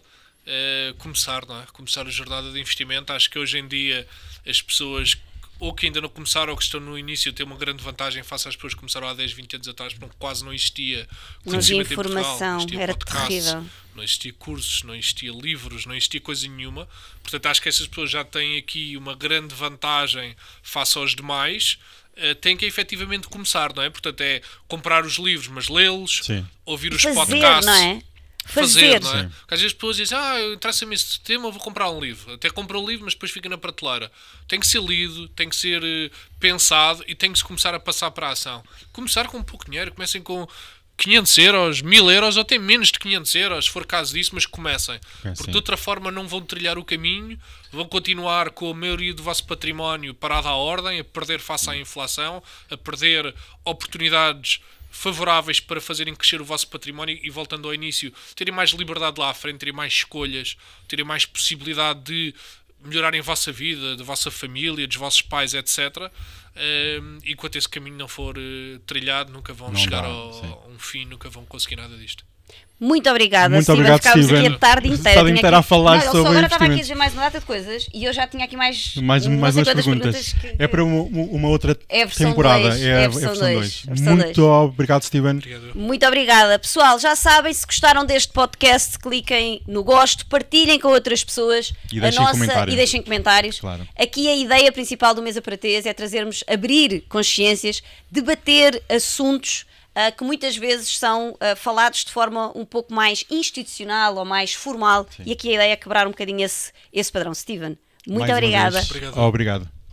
começar, não é? Começar a jornada de investimento. Acho que hoje em dia as pessoas ou que ainda não começaram ou que estão no início têm uma grande vantagem face às pessoas que começaram há 10, 20 anos atrás, porque quase não existia conhecimento em Portugal, não existia era podcasts, terrível. não existia cursos, não existia livros, não existia coisa nenhuma. Portanto, acho que essas pessoas já têm aqui uma grande vantagem face aos demais. Têm que efetivamente começar, não é? Portanto, é comprar os livros, mas lê-los, ouvir os podcasts. Não é? Fazer, não é? Porque às vezes as pessoas dizem, interessa-me esse tema, eu vou comprar um livro. Até compro um livro, mas depois fica na prateleira. Tem que ser lido, tem que ser pensado e tem que se começar a passar para a ação. Começar com pouco dinheiro, comecem com 500 euros, 1000 euros ou até menos de 500 euros, se for caso disso, mas comecem. Porque de outra forma não vão trilhar o caminho, vão continuar com a maioria do vosso património parado à ordem, a perder face à inflação, a perder oportunidades favoráveis para fazerem crescer o vosso património e, voltando ao início, terem mais liberdade lá à frente, terem mais escolhas, terem mais possibilidade de melhorarem a vossa vida, da vossa família, dos vossos pais, etc. Enquanto esse caminho não for trilhado, nunca vão chegar a um fim, nunca vão conseguir nada disto. Muito obrigada, Muito obrigado, Ficámos Steven. aqui a tarde inteira. A falar sobre agora estava aqui a investimento. dizer mais uma data de coisas e eu já tinha aqui mais umas perguntas. É para uma outra temporada. É a versão 2. Muito obrigado, Steven. Obrigado. Muito obrigada. Pessoal, já sabem, se gostaram deste podcast, cliquem no gosto, partilhem com outras pessoas e deixem comentários. Claro. Aqui a ideia principal do Mesa para Três é abrir consciências, debater assuntos que muitas vezes são falados de forma um pouco mais institucional ou mais formal. Sim. E aqui a ideia é quebrar um bocadinho esse padrão. Steven, muito obrigada. Obrigado.